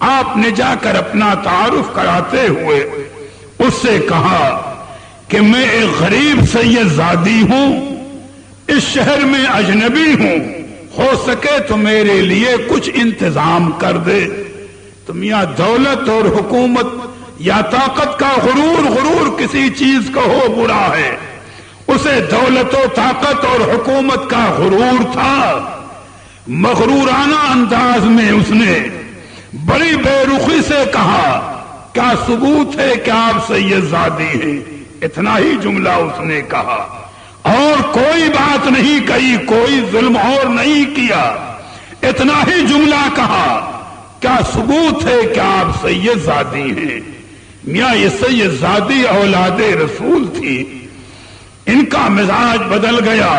آپ نے جا کر اپنا تعارف کراتے ہوئے اس سے کہا کہ میں ایک غریب سید زادی ہوں اس شہر میں اجنبی ہوں ہو سکے تو میرے لیے کچھ انتظام کر دے. تم یا دولت اور حکومت یا طاقت کا غرور کسی چیز کا ہو برا ہے. اسے دولت و طاقت اور حکومت کا غرور تھا. مغرورانہ انداز میں اس نے بڑی بے رخی سے کہا کیا ثبوت ہے کہ آپ سید زادی ہیں. اتنا ہی جملہ اس نے کہا اور کوئی بات نہیں کہی کوئی ظلم اور نہیں کیا. اتنا ہی جملہ کہا کیا ثبوت ہے کہ آپ سید زادی ہیں. میاں یہ سید زادی اولاد رسول تھی. ان کا مزاج بدل گیا.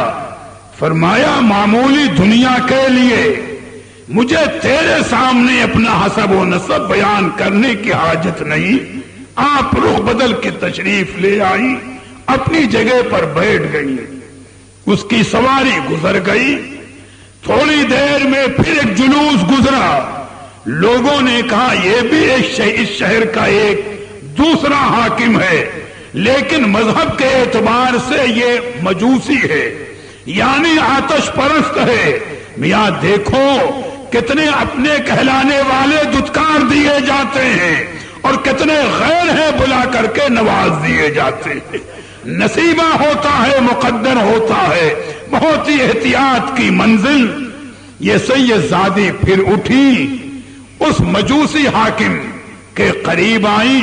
فرمایا معمولی دنیا کے لیے مجھے تیرے سامنے اپنا حسب و نسب بیان کرنے کی حاجت نہیں. آپ رخ بدل کے تشریف لے آئی اپنی جگہ پر بیٹھ گئی. اس کی سواری گزر گئی. تھوڑی دیر میں پھر ایک جلوس گزرا. لوگوں نے کہا یہ بھی اس شہر کا ایک دوسرا حاکم ہے لیکن مذہب کے اعتبار سے یہ مجوسی ہے یعنی آتش پرست ہے. میاں دیکھو کتنے اپنے کہلانے والے دھتکار دیے جاتے ہیں اور کتنے غیر ہیں بلا کر کے نواز دیے جاتے ہیں. نصیبہ ہوتا ہے مقدر ہوتا ہے بہت ہی احتیاط کی منزل. یہ سید زادی پھر اٹھی اس مجوسی حاکم کے قریب آئی.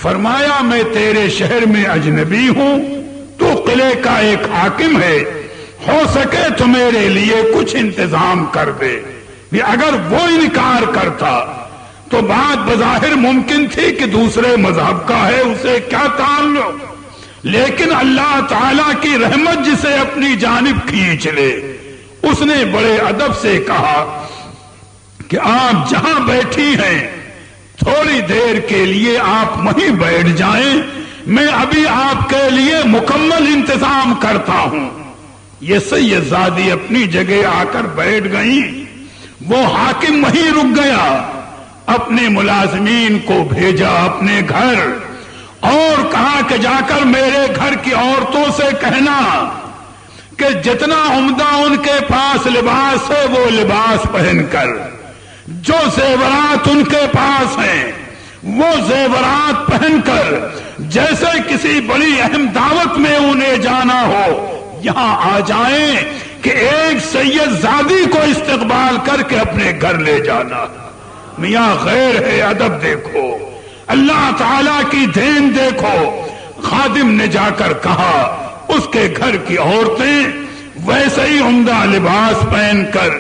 فرمایا میں تیرے شہر میں اجنبی ہوں تو قلعے کا ایک حاکم ہے ہو سکے تو میرے لیے کچھ انتظام کر دے. اگر وہ انکار کرتا تو بات بظاہر ممکن تھی کہ دوسرے مذہب کا ہے اسے کیا تعلق. لیکن اللہ تعالی کی رحمت جسے اپنی جانب کھینچ لے اس نے بڑے ادب سے کہا کہ آپ جہاں بیٹھی ہیں تھوڑی دیر کے لیے آپ وہیں بیٹھ جائیں میں ابھی آپ کے لیے مکمل انتظام کرتا ہوں. یہ سید زادی اپنی جگہ آ کر بیٹھ گئی. وہ حاکم وہیں رک گیا. اپنے ملازمین کو بھیجا اپنے گھر اور کہا کہ جا کر میرے گھر کی عورتوں سے کہنا کہ جتنا عمدہ ان کے پاس لباس ہے وہ لباس پہن کر جو زیورات ان کے پاس ہیں وہ زیورات پہن کر جیسے کسی بڑی اہم دعوت میں انہیں جانا ہو یہاں آ جائیں کہ ایک سید زادی کو استقبال کر کے اپنے گھر لے جانا. میاں غیر ہے ادب دیکھو اللہ تعالی کی دین دیکھو. خادم نے جا کر کہا اس کے گھر کی عورتیں ویسے ہی عمدہ لباس پہن کر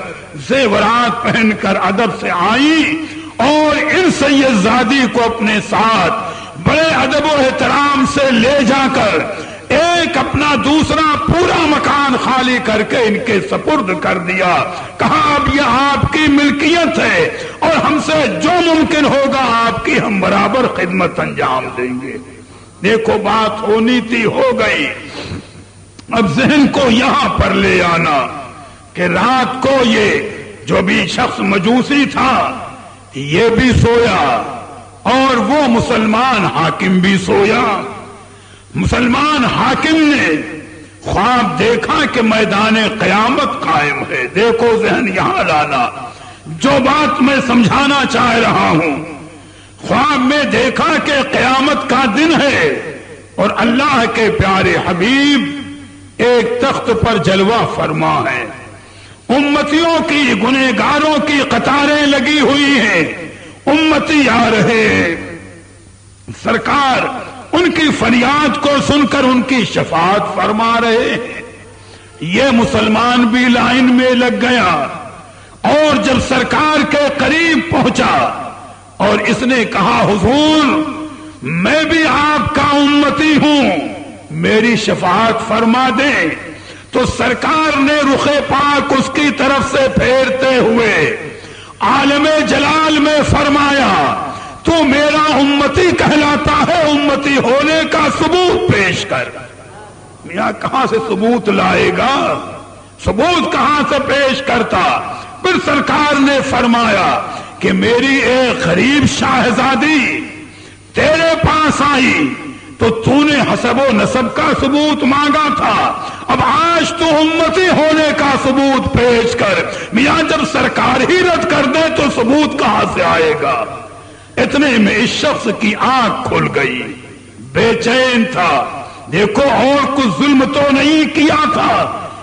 زیورات پہن کر ادب سے آئیں اور ان سید زادی کو اپنے ساتھ بڑے ادب و احترام سے لے جا کر ایک اپنا دوسرا پورا مکان خالی کر کے ان کے سپرد کر دیا. کہا اب یہ آپ کی ملکیت ہے اور ہم سے جو ممکن ہوگا آپ کی ہم برابر خدمت انجام دیں گے. دیکھو بات ہونی تھی ہو گئی. اب ذہن کو یہاں پر لے آنا کہ رات کو یہ جو بھی شخص مجوسی تھا یہ بھی سویا اور وہ مسلمان حاکم بھی سویا. مسلمان حاکم نے خواب دیکھا کہ میدان قیامت قائم ہے. دیکھو ذہن یہاں لانا، جو بات میں سمجھانا چاہ رہا ہوں. خواب میں دیکھا کہ قیامت کا دن ہے اور اللہ کے پیارے حبیب ایک تخت پر جلوہ فرما ہے. امتیوں کی، گنہگاروں کی قطاریں لگی ہوئی ہیں. امتی آ رہے ہیں. سرکار ان کی فریاد کو سن کر ان کی شفاعت فرما رہے ہیں. یہ مسلمان بھی لائن میں لگ گیا اور جب سرکار کے قریب پہنچا اور اس نے کہا حضور میں بھی آپ کا امتی ہوں، میری شفاعت فرما دیں، تو سرکار نے رخ پاک اس کی طرف سے پھیرتے ہوئے عالم جلال میں فرمایا تو میرا امتی کہلاتا ہے، امتی ہونے کا ثبوت پیش کر. میاں کہاں سے ثبوت لائے گا؟ ثبوت کہاں سے پیش کرتا؟ پھر سرکار نے فرمایا کہ میری ایک غریب شاہزادی تیرے پاس آئی تو تو نے حسب و نسب کا ثبوت مانگا تھا، اب آج تو امتی ہونے کا ثبوت پیش کر. میاں جب سرکار ہی رد کر دے تو ثبوت کہاں سے آئے گا؟ اتنے میں اس شخص کی آنکھ کھل گئی، بے چین تھا. دیکھو اور کچھ ظلم تو نہیں کیا تھا،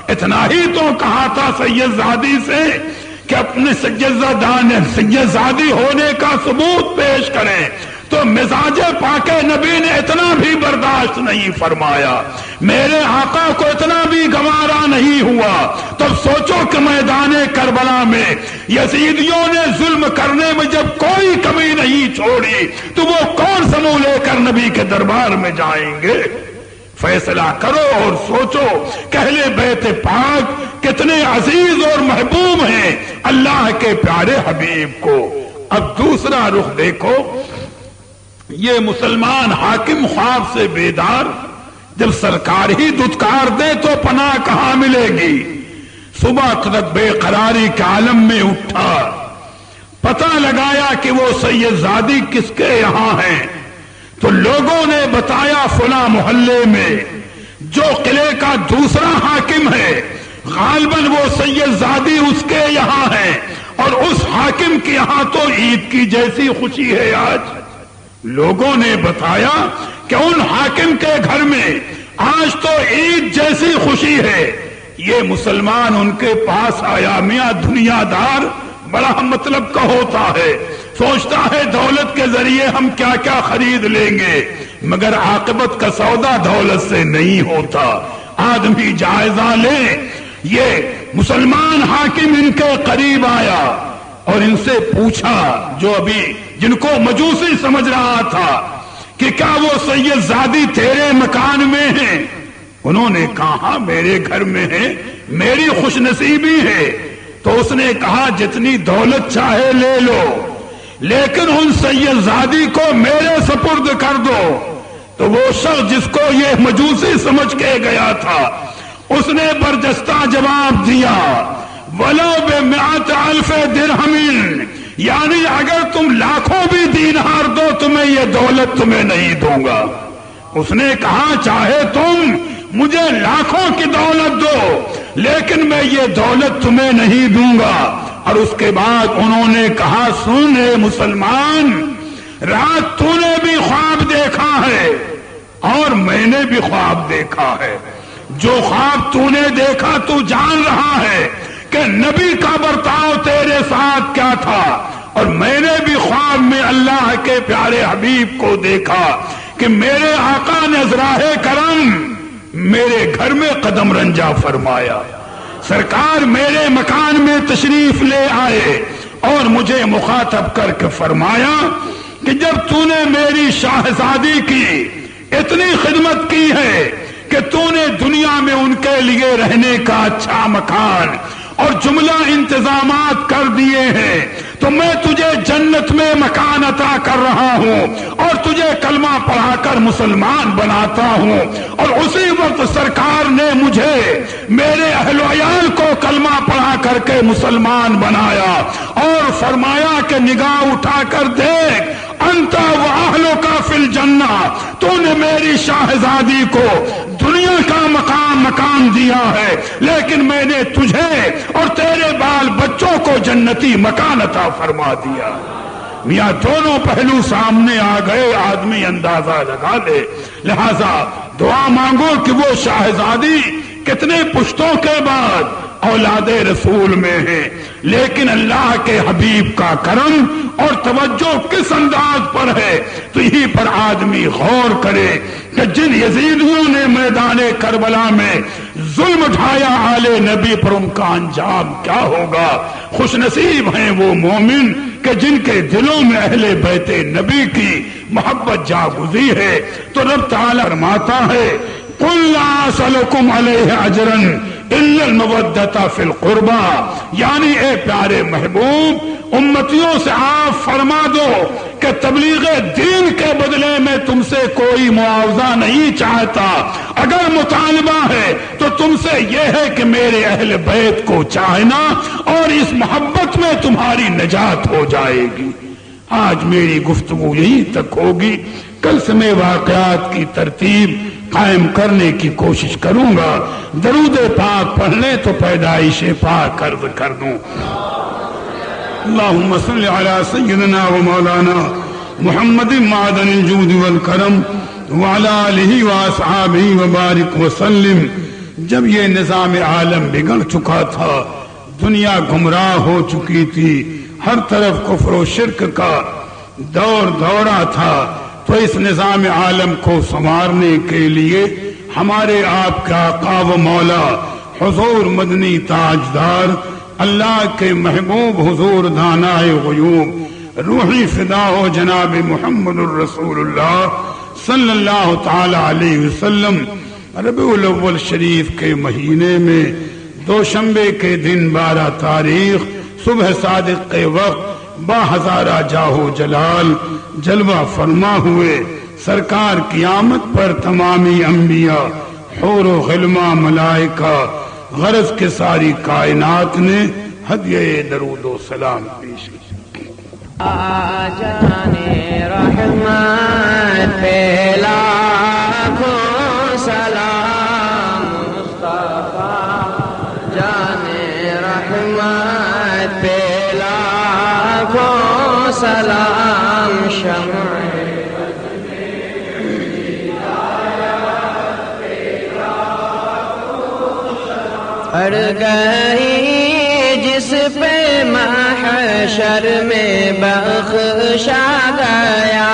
اتنا ہی تو کہا تھا سید زادی سے کہ اپنے سید زادی ہونے کا ثبوت پیش کریں، تو مزاج پاک نبی نے اتنا بھی برداشت نہیں فرمایا، میرے آقا کو اتنا بھی گوارا نہیں ہوا. تب سوچو کہ میدان کربلا میں یزیدیوں نے ظلم کرنے میں جب کوئی کمی نہیں چھوڑی تو وہ کون سا منہ لے کر نبی کے دربار میں جائیں گے؟ فیصلہ کرو اور سوچو کہ اہل بیت پاک کتنے عزیز اور محبوب ہیں اللہ کے پیارے حبیب کو. اب دوسرا رخ دیکھو، یہ مسلمان حاکم خواب سے بیدار، جب سرکار ہی دھتکار دے تو پناہ کہاں ملے گی؟ صبح تک بے قراری کے عالم میں اٹھا، پتہ لگایا کہ وہ سید زادی کس کے یہاں ہیں. تو لوگوں نے بتایا فلاں محلے میں جو قلعے کا دوسرا حاکم ہے غالباً وہ سید زادی اس کے یہاں ہے، اور اس حاکم کے یہاں تو عید کی جیسی خوشی ہے آج. لوگوں نے بتایا کہ ان حاکم کے گھر میں آج تو عید جیسی خوشی ہے. یہ مسلمان ان کے پاس آیا. میاں دنیا دار بڑا مطلب کا ہوتا ہے، سوچتا ہے دولت کے ذریعے ہم کیا کیا خرید لیں گے، مگر عاقبت کا سودا دولت سے نہیں ہوتا. آدمی جائزہ لے. یہ مسلمان حاکم ان کے قریب آیا اور ان سے پوچھا، جو ابھی جن کو مجوسی سمجھ رہا تھا، کہ کیا وہ سید زادی تیرے مکان میں ہیں؟ انہوں نے کہا میرے گھر میں ہے، میری خوش نصیبی ہے. تو اس نے کہا جتنی دولت چاہے لے لو، لیکن ان سید زادی کو میرے سپرد کر دو. تو وہ شخص جس کو یہ مجوسی سمجھ کے گیا تھا اس نے برجستہ جواب دیا وَلَوْ بِمِئَةِ أَلْفِ دِرْهَمٍ، یعنی اگر تم لاکھوں بھی دینار دو تمہیں یہ دولت تمہیں نہیں دوں گا. اس نے کہا چاہے تم مجھے لاکھوں کی دولت دو لیکن میں یہ دولت تمہیں نہیں دوں گا. اور اس کے بعد انہوں نے کہا سن اے مسلمان، رات تو نے بھی خواب دیکھا ہے اور میں نے بھی خواب دیکھا ہے. جو خواب تو نے دیکھا تو جان رہا ہے کہ نبی کا برتاؤ تیرے ساتھ کیا تھا، اور میں نے بھی خواب میں اللہ کے پیارے حبیب کو دیکھا کہ میرے آقا نے ازراہ کرم میرے گھر میں قدم رنجا فرمایا. سرکار میرے مکان میں تشریف لے آئے اور مجھے مخاطب کر کے فرمایا کہ جب تو نے میری شاہزادی کی اتنی خدمت کی ہے کہ تو نے دنیا میں ان کے لیے رہنے کا اچھا مکان اور جملہ انتظامات کر دیے ہیں، تو میں تجھے جنت میں مکان عطا کر رہا ہوں اور تجھے کلمہ پڑھا کر مسلمان بناتا ہوں. اور اسی وقت سرکار نے مجھے میرے اہل و عیال کو کلمہ پڑھا کر کے مسلمان بنایا اور فرمایا کہ نگاہ اٹھا کر دیکھ انت واہلک فی الجنہ، تو نے میری شاہزادی کو دنیا کا مقام دیا ہے، لیکن میں نے تجھے اور تیرے بال بچوں کو جنتی مکان عطا فرما دیا۔ میاں دونوں پہلو سامنے آ گئے، آدمی اندازہ لگا لے۔ لہذا دعا مانگو کہ وہ شاہزادی کتنے پشتوں کے بعد اولاد رسول میں ہے، لیکن اللہ کے حبیب کا کرم اور توجہ کس انداز پر ہے، تو یہی پر آدمی غور کرے کہ جن یزیدیوں نے میدان کربلا میں ظلم اٹھایا آل نبی پر، ان کا انجام کیا ہوگا۔ خوش نصیب ہیں وہ مومن کہ جن کے دلوں میں اہل بیت نبی کی محبت جاگزی ہے۔ تو رب تعالی فرماتا ہے قُلْ لَا أَسْأَلُكُمْ عَلَيْهِ أَجْرًا إِلَّا الْمَوَدَّةَ فِي الْقُرْبَى، یعنی اے پیارے محبوب، امتیوں سے آپ فرما دو کہ تبلیغ دین کے بدلے میں تم سے کوئی معاوضہ نہیں چاہتا، اگر مطالبہ ہے تو تم سے یہ ہے کہ میرے اہل بیت کو چاہنا، اور اس محبت میں تمہاری نجات ہو جائے گی۔ آج میری گفتگو یہی تک ہوگی، کل سے میں واقعات کی ترتیب قائم کرنے کی کوشش کروں گا۔ درود پاک پڑھنے تو پیدائش پاک عرض کر دوں۔ اللہم صلی علی سیدنا و مولانا محمد معدن الجود والکرم وعلی آلہ و اصحابہ وبارک وسلم۔ جب یہ نظام عالم بگڑ چکا تھا، دنیا گمراہ ہو چکی تھی، ہر طرف کفر و شرک کا دور دورہ تھا، تو اس نظام عالم کو سنوارنے کے لیے ہمارے آپ کا آقا و مولا حضور مدنی تاجدار اللہ کے محبوب حضور دانائے غیوب روحی فدا ہو جناب محمد الرسول اللہ صلی اللہ تعالی علیہ وسلم ربیع الاول شریف کے مہینے میں دوشنبے کے دن 12 تاریخ صبح صادق کے وقت با ہزارہ جاہو جلال جلوہ فرما ہوئے سرکار کی آمد پر تمامی انبیاء، حور و غلمہ، ملائکہ، غرض کے ساری کائنات نے ہدیہ درود و سلام پیش کی۔ جانے رحمت پہ لاکھوں سلام، مصطفیٰ جانے رحمت پہ لاکھوں سلام، شمع پڑ گئی جس پہ محشر میں بخشا گیا،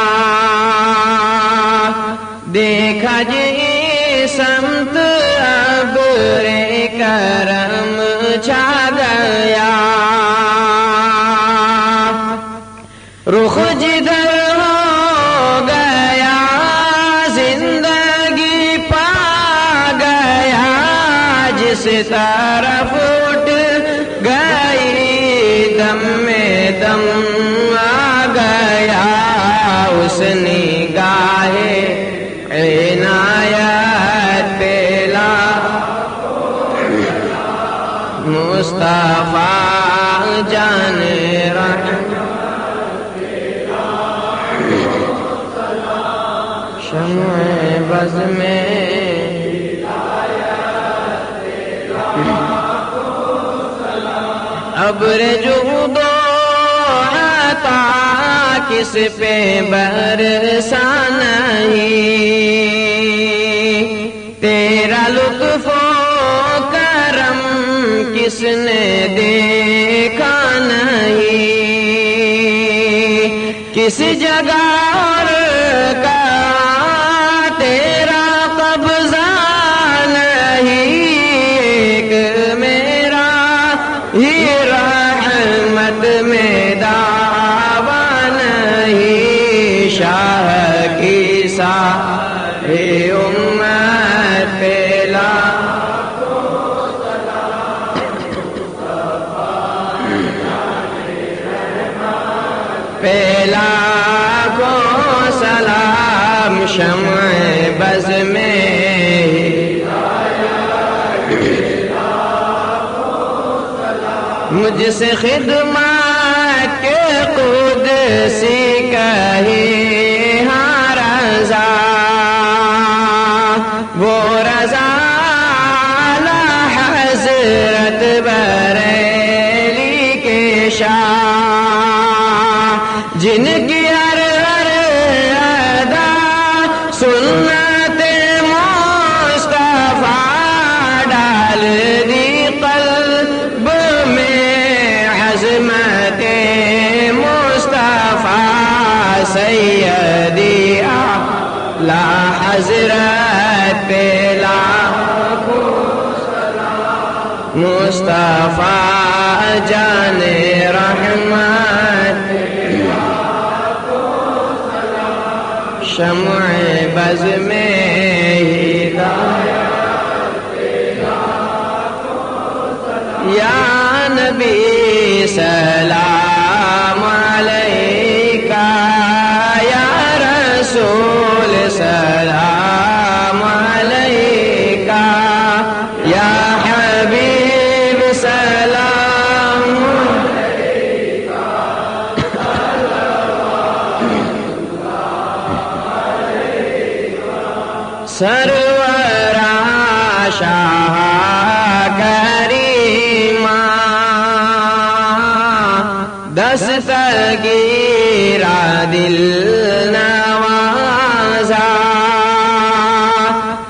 دیکھا جی سمت ابر کرم چھا گیا، رخ جدھر ہو گیا زندگی پا گیا، جس طرف اٹھ گئی دم میں دم آ گیا، اس نگاہ عنایت پہ مصطفیٰ جانے رحمت شمع بز میں ابر جود و عطا کس پہ برسا نہیں، تیرا لطف و کرم کس نے دیکھا نہیں، کس جگہ اور کا تیرا قبضہ نہیں، ایک میرا ہی رحمت میں دعویٰ نہیں، شاہ کی ساری امت پہ لاکھوں سلام، شمع بز میں مجھ سے خدمت کے قدسی کہی کی ہر ہر ادا سنت مصطفیٰ ڈال دی قلب میں عظمت مصطفیٰ سیدی اعلی حضرت پہ لاکھوں مصطفیٰ جان رحمت شمع بز میں ہدایت یا نبی سلام علیکہ یا رسول سلام علیکہ یا حبیب سلام علیکہ سرور شاہ کریمہ دستگیرہ دل نوازا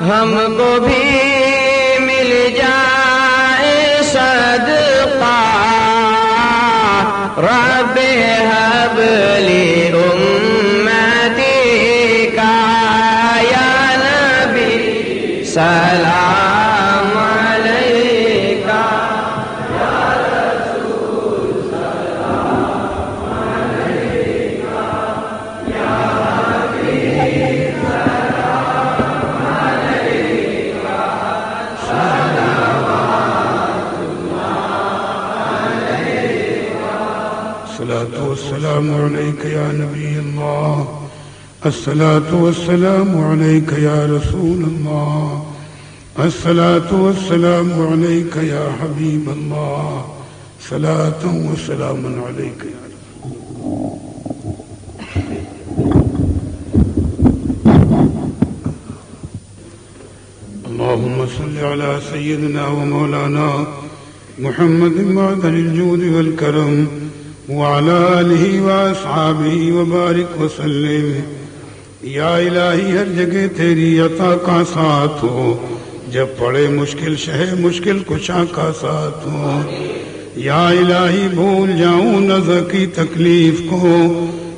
ہم کو بھی مل جائے صدقہ رب هب لی امتی کا یا نبی سلام علیکہ یا رسول سلام علیکہ یا حبیب سلام علیکہ صلوات اللہ علیکہ الصلاة والسلام عليك يا نبي الله الصلاة والسلام عليك يا رسول الله الصلاة والسلام عليك يا حبيب الله صلاة وسلام عليك يا اللهم صل على سيدنا ومولانا محمد معدن الجود والكرم وعلى آلہ وأصحابہ وبارک وسلم یا الہی ہر جگہ تیری عطا کا ساتھ ہو جب پڑے مشکل شہ مشکل کشا کا ساتھ ہو یا الہی بھول جاؤں نظر کی تکلیف کو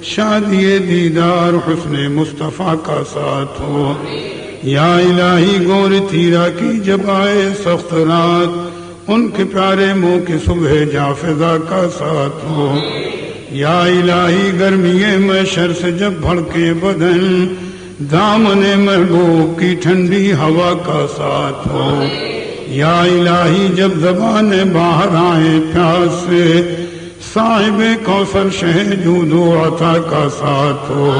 شادی دیدار حسن مصطفیٰ کا ساتھ ہو یا الہی گور تیرا کی جب آئے سخت رات ان کے پیارے منہ کی صبح جافزہ کا ساتھ ہو یا الہی گرمی محشر سے جب بھڑکے بدن دامن محبوب کی ٹھنڈی ہوا کا ساتھ ہو یا الہی جب زبان باہر آئے پیاس سے صاحب کوثر شہ جود و عطا کا ساتھ ہو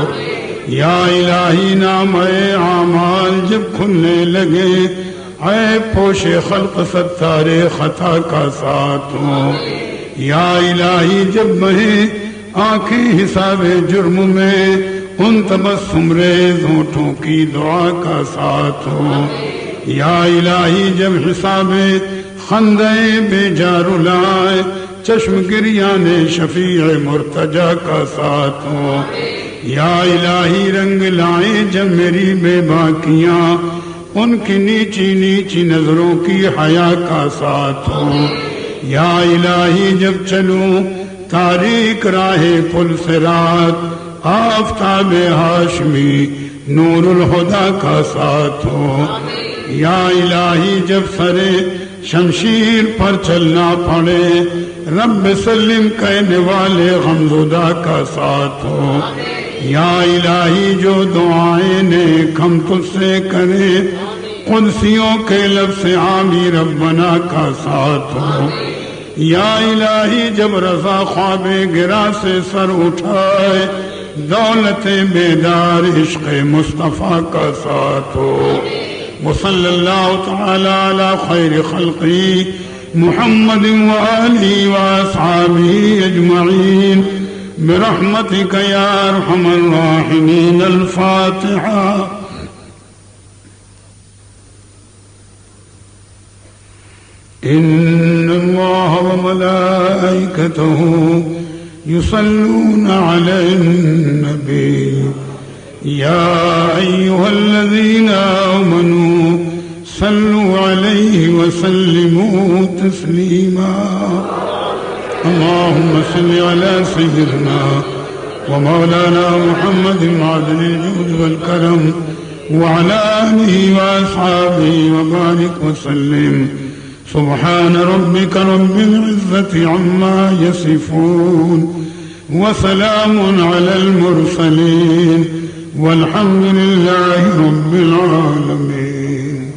یا الہی نام اعمال جب کھلنے لگے اے پوش خلق ستار خطا کا ساتھ ہو یا الہی جب بہیں آنکھیں حساب جرم میں ان تبسم ریز ہونٹوں کی دعا کا ساتھ ہو یا الہی جب حساب خندے بے جار لائے چشم گریان شفیع مرتجا کا ساتھ ہو یا الہی رنگ لائیں جب میری بے باکیاں ان کی نیچی نیچی نظروں کی حیا کا ساتھ ہو یا الہی جب چلوں تاریک راہ پل صراط آفتاب ہاشمی نور الہدیٰ کا ساتھ ہو یا الہی جب سرے شمشیر پر چلنا پڑے رب سلم کہنے والے غمزدہ کا ساتھ ہو یا الہی جو دعائیں نیک ہم تجھ سے کرے قدسیوں کے لفظ عامی ربنا کا ساتھ ہو یا الہی جب رضا خواب گرا سے سر اٹھائے دولت بیدار عشق مصطفیٰ کا ساتھ ہو وصلی اللہ تعالی علی خیر خلقی محمد وآلہ وآصحابہ اجمعین برحمتک یا ارحم الراحمین الفاتحہ ان اللہ وملائکتہ يصلون على النبي يا أيها الذين آمنوا صلوا عليه وسلموا تسليما اللهم صل على سيدنا ومولانا محمد معدن الجود والكرم وعلى آله وأصحابه وبارك وسلم سبحان ربك رب العزة عما يصفون وسلام على المرسلين والحمد لله رب العالمين.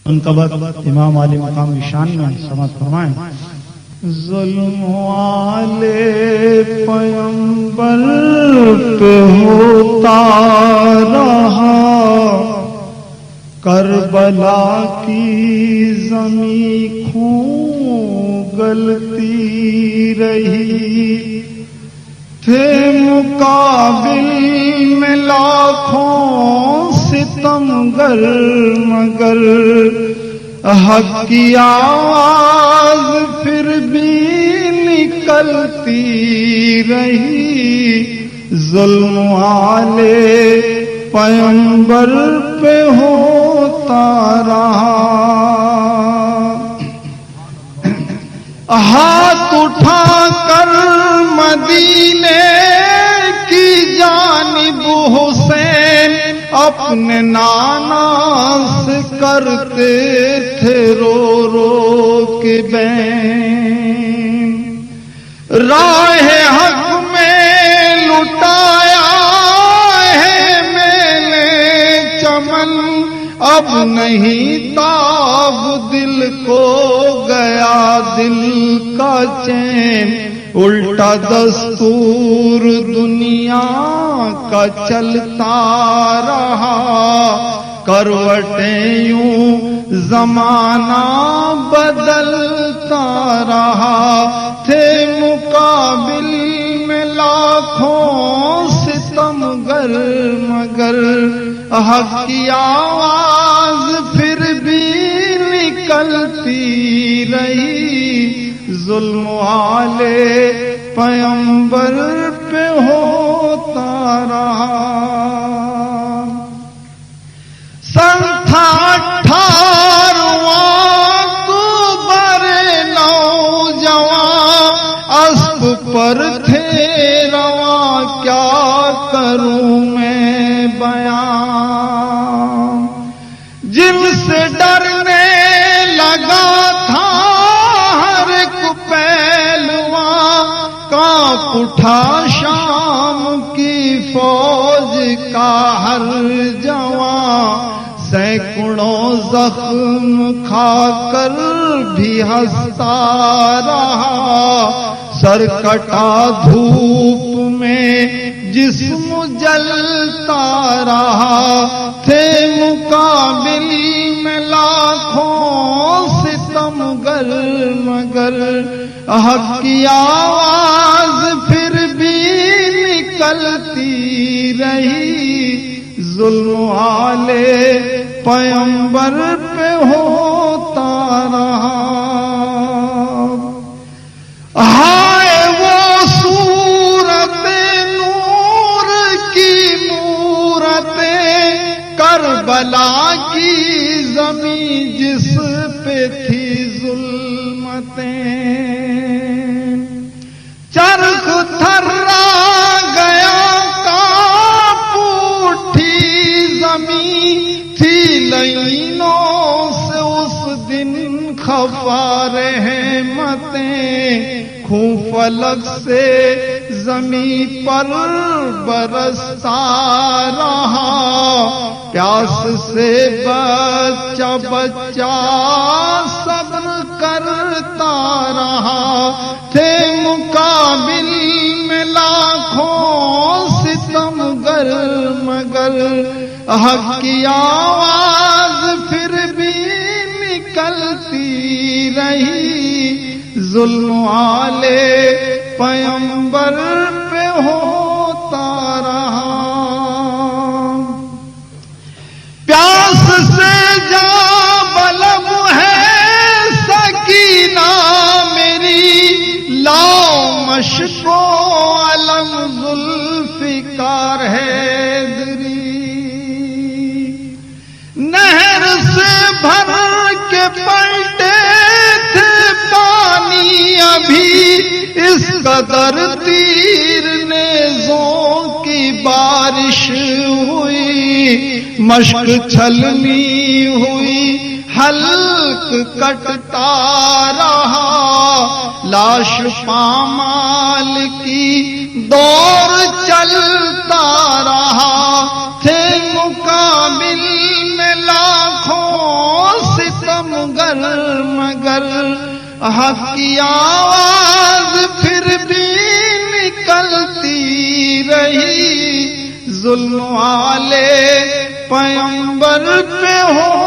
ان کا بعد امام علی مقام شان میں سماعت فرمائیں. ظلم والے پیغمبر پہ ہوتا رہا کربلا کی زمین خون گلتی رہی تھے مقابل میں لاکھوں ستمگر مگر حق کی آواز پھر بھی نکلتی رہی ظلم والے پیغمبر پہ ہوتا رہا. ہاتھ اٹھا کر مدینے کی جانب حسین اپنے نانا سے کرتے تھے رو رو کے بین. راہ حق میں لٹایا ہے میں نے چمن اب نہیں تاب دل کو گیا دل کا چین. الٹا دستور دنیا کا چلتا رہا کروٹیں یوں زمانہ بدلتا رہا تھے مقابل میں لاکھوں ستمگر مگر حق کی آواز پھر بھی نکلتی رہی ظلم والے پیغمبر پہ ہوتا رہا. سن تھا 18واں اکتوبر نوجوان اسب پر تھے رواں کیا کروں میں بیان جن سے ڈرنے لگا تھا ہر ایک پہلوان کانپ اٹھا شام کی فوج کا ہر جوان سینکڑوں زخم کھا کر بھی ہنستا رہا سر کٹا دھوپ میں جسم جلتا رہا تھے مقابل میں لاکھوں ستمگر مگر حق کی آواز پھر بھی نکلتی رہی ظلم والے پیغمبر پہ ہوتا رہا. ہائے وہ صورت نور کی مورتیں کربلا کی زمین جس پہ تھی ظلمتیں چرخ تھرا گیا کانپ اٹھی زمین تھی لینوں سے اس دن خفا رحمتیں خون فلک سے زمین پر برستا رہا پیاس سے بچہ بچہ صبر کرتا رہا تھے مقابل میں لاکھوں ستمگر مگر حق کی آواز پھر بھی نکلتی رہی ظلم والے پیغمبر پہ ہوتا رہا. پیاس سے جا بلب ہے سکینہ میری لاؤ مشق و ذوالفقار حیدری نہر سے بھر کے پلٹے تھے پانی ابھی اس قدر تیر نیزوں کی بارش ہوئی مشق چھلنی ہوئی حلق کٹتا رہا لاش پامال کی دور چلتا رہا تھے مقابل میں لاکھوں ستمگر مگر حق کی آواز پھر بھی نکلتی رہی ظلم والے پیغمبر پہ ہو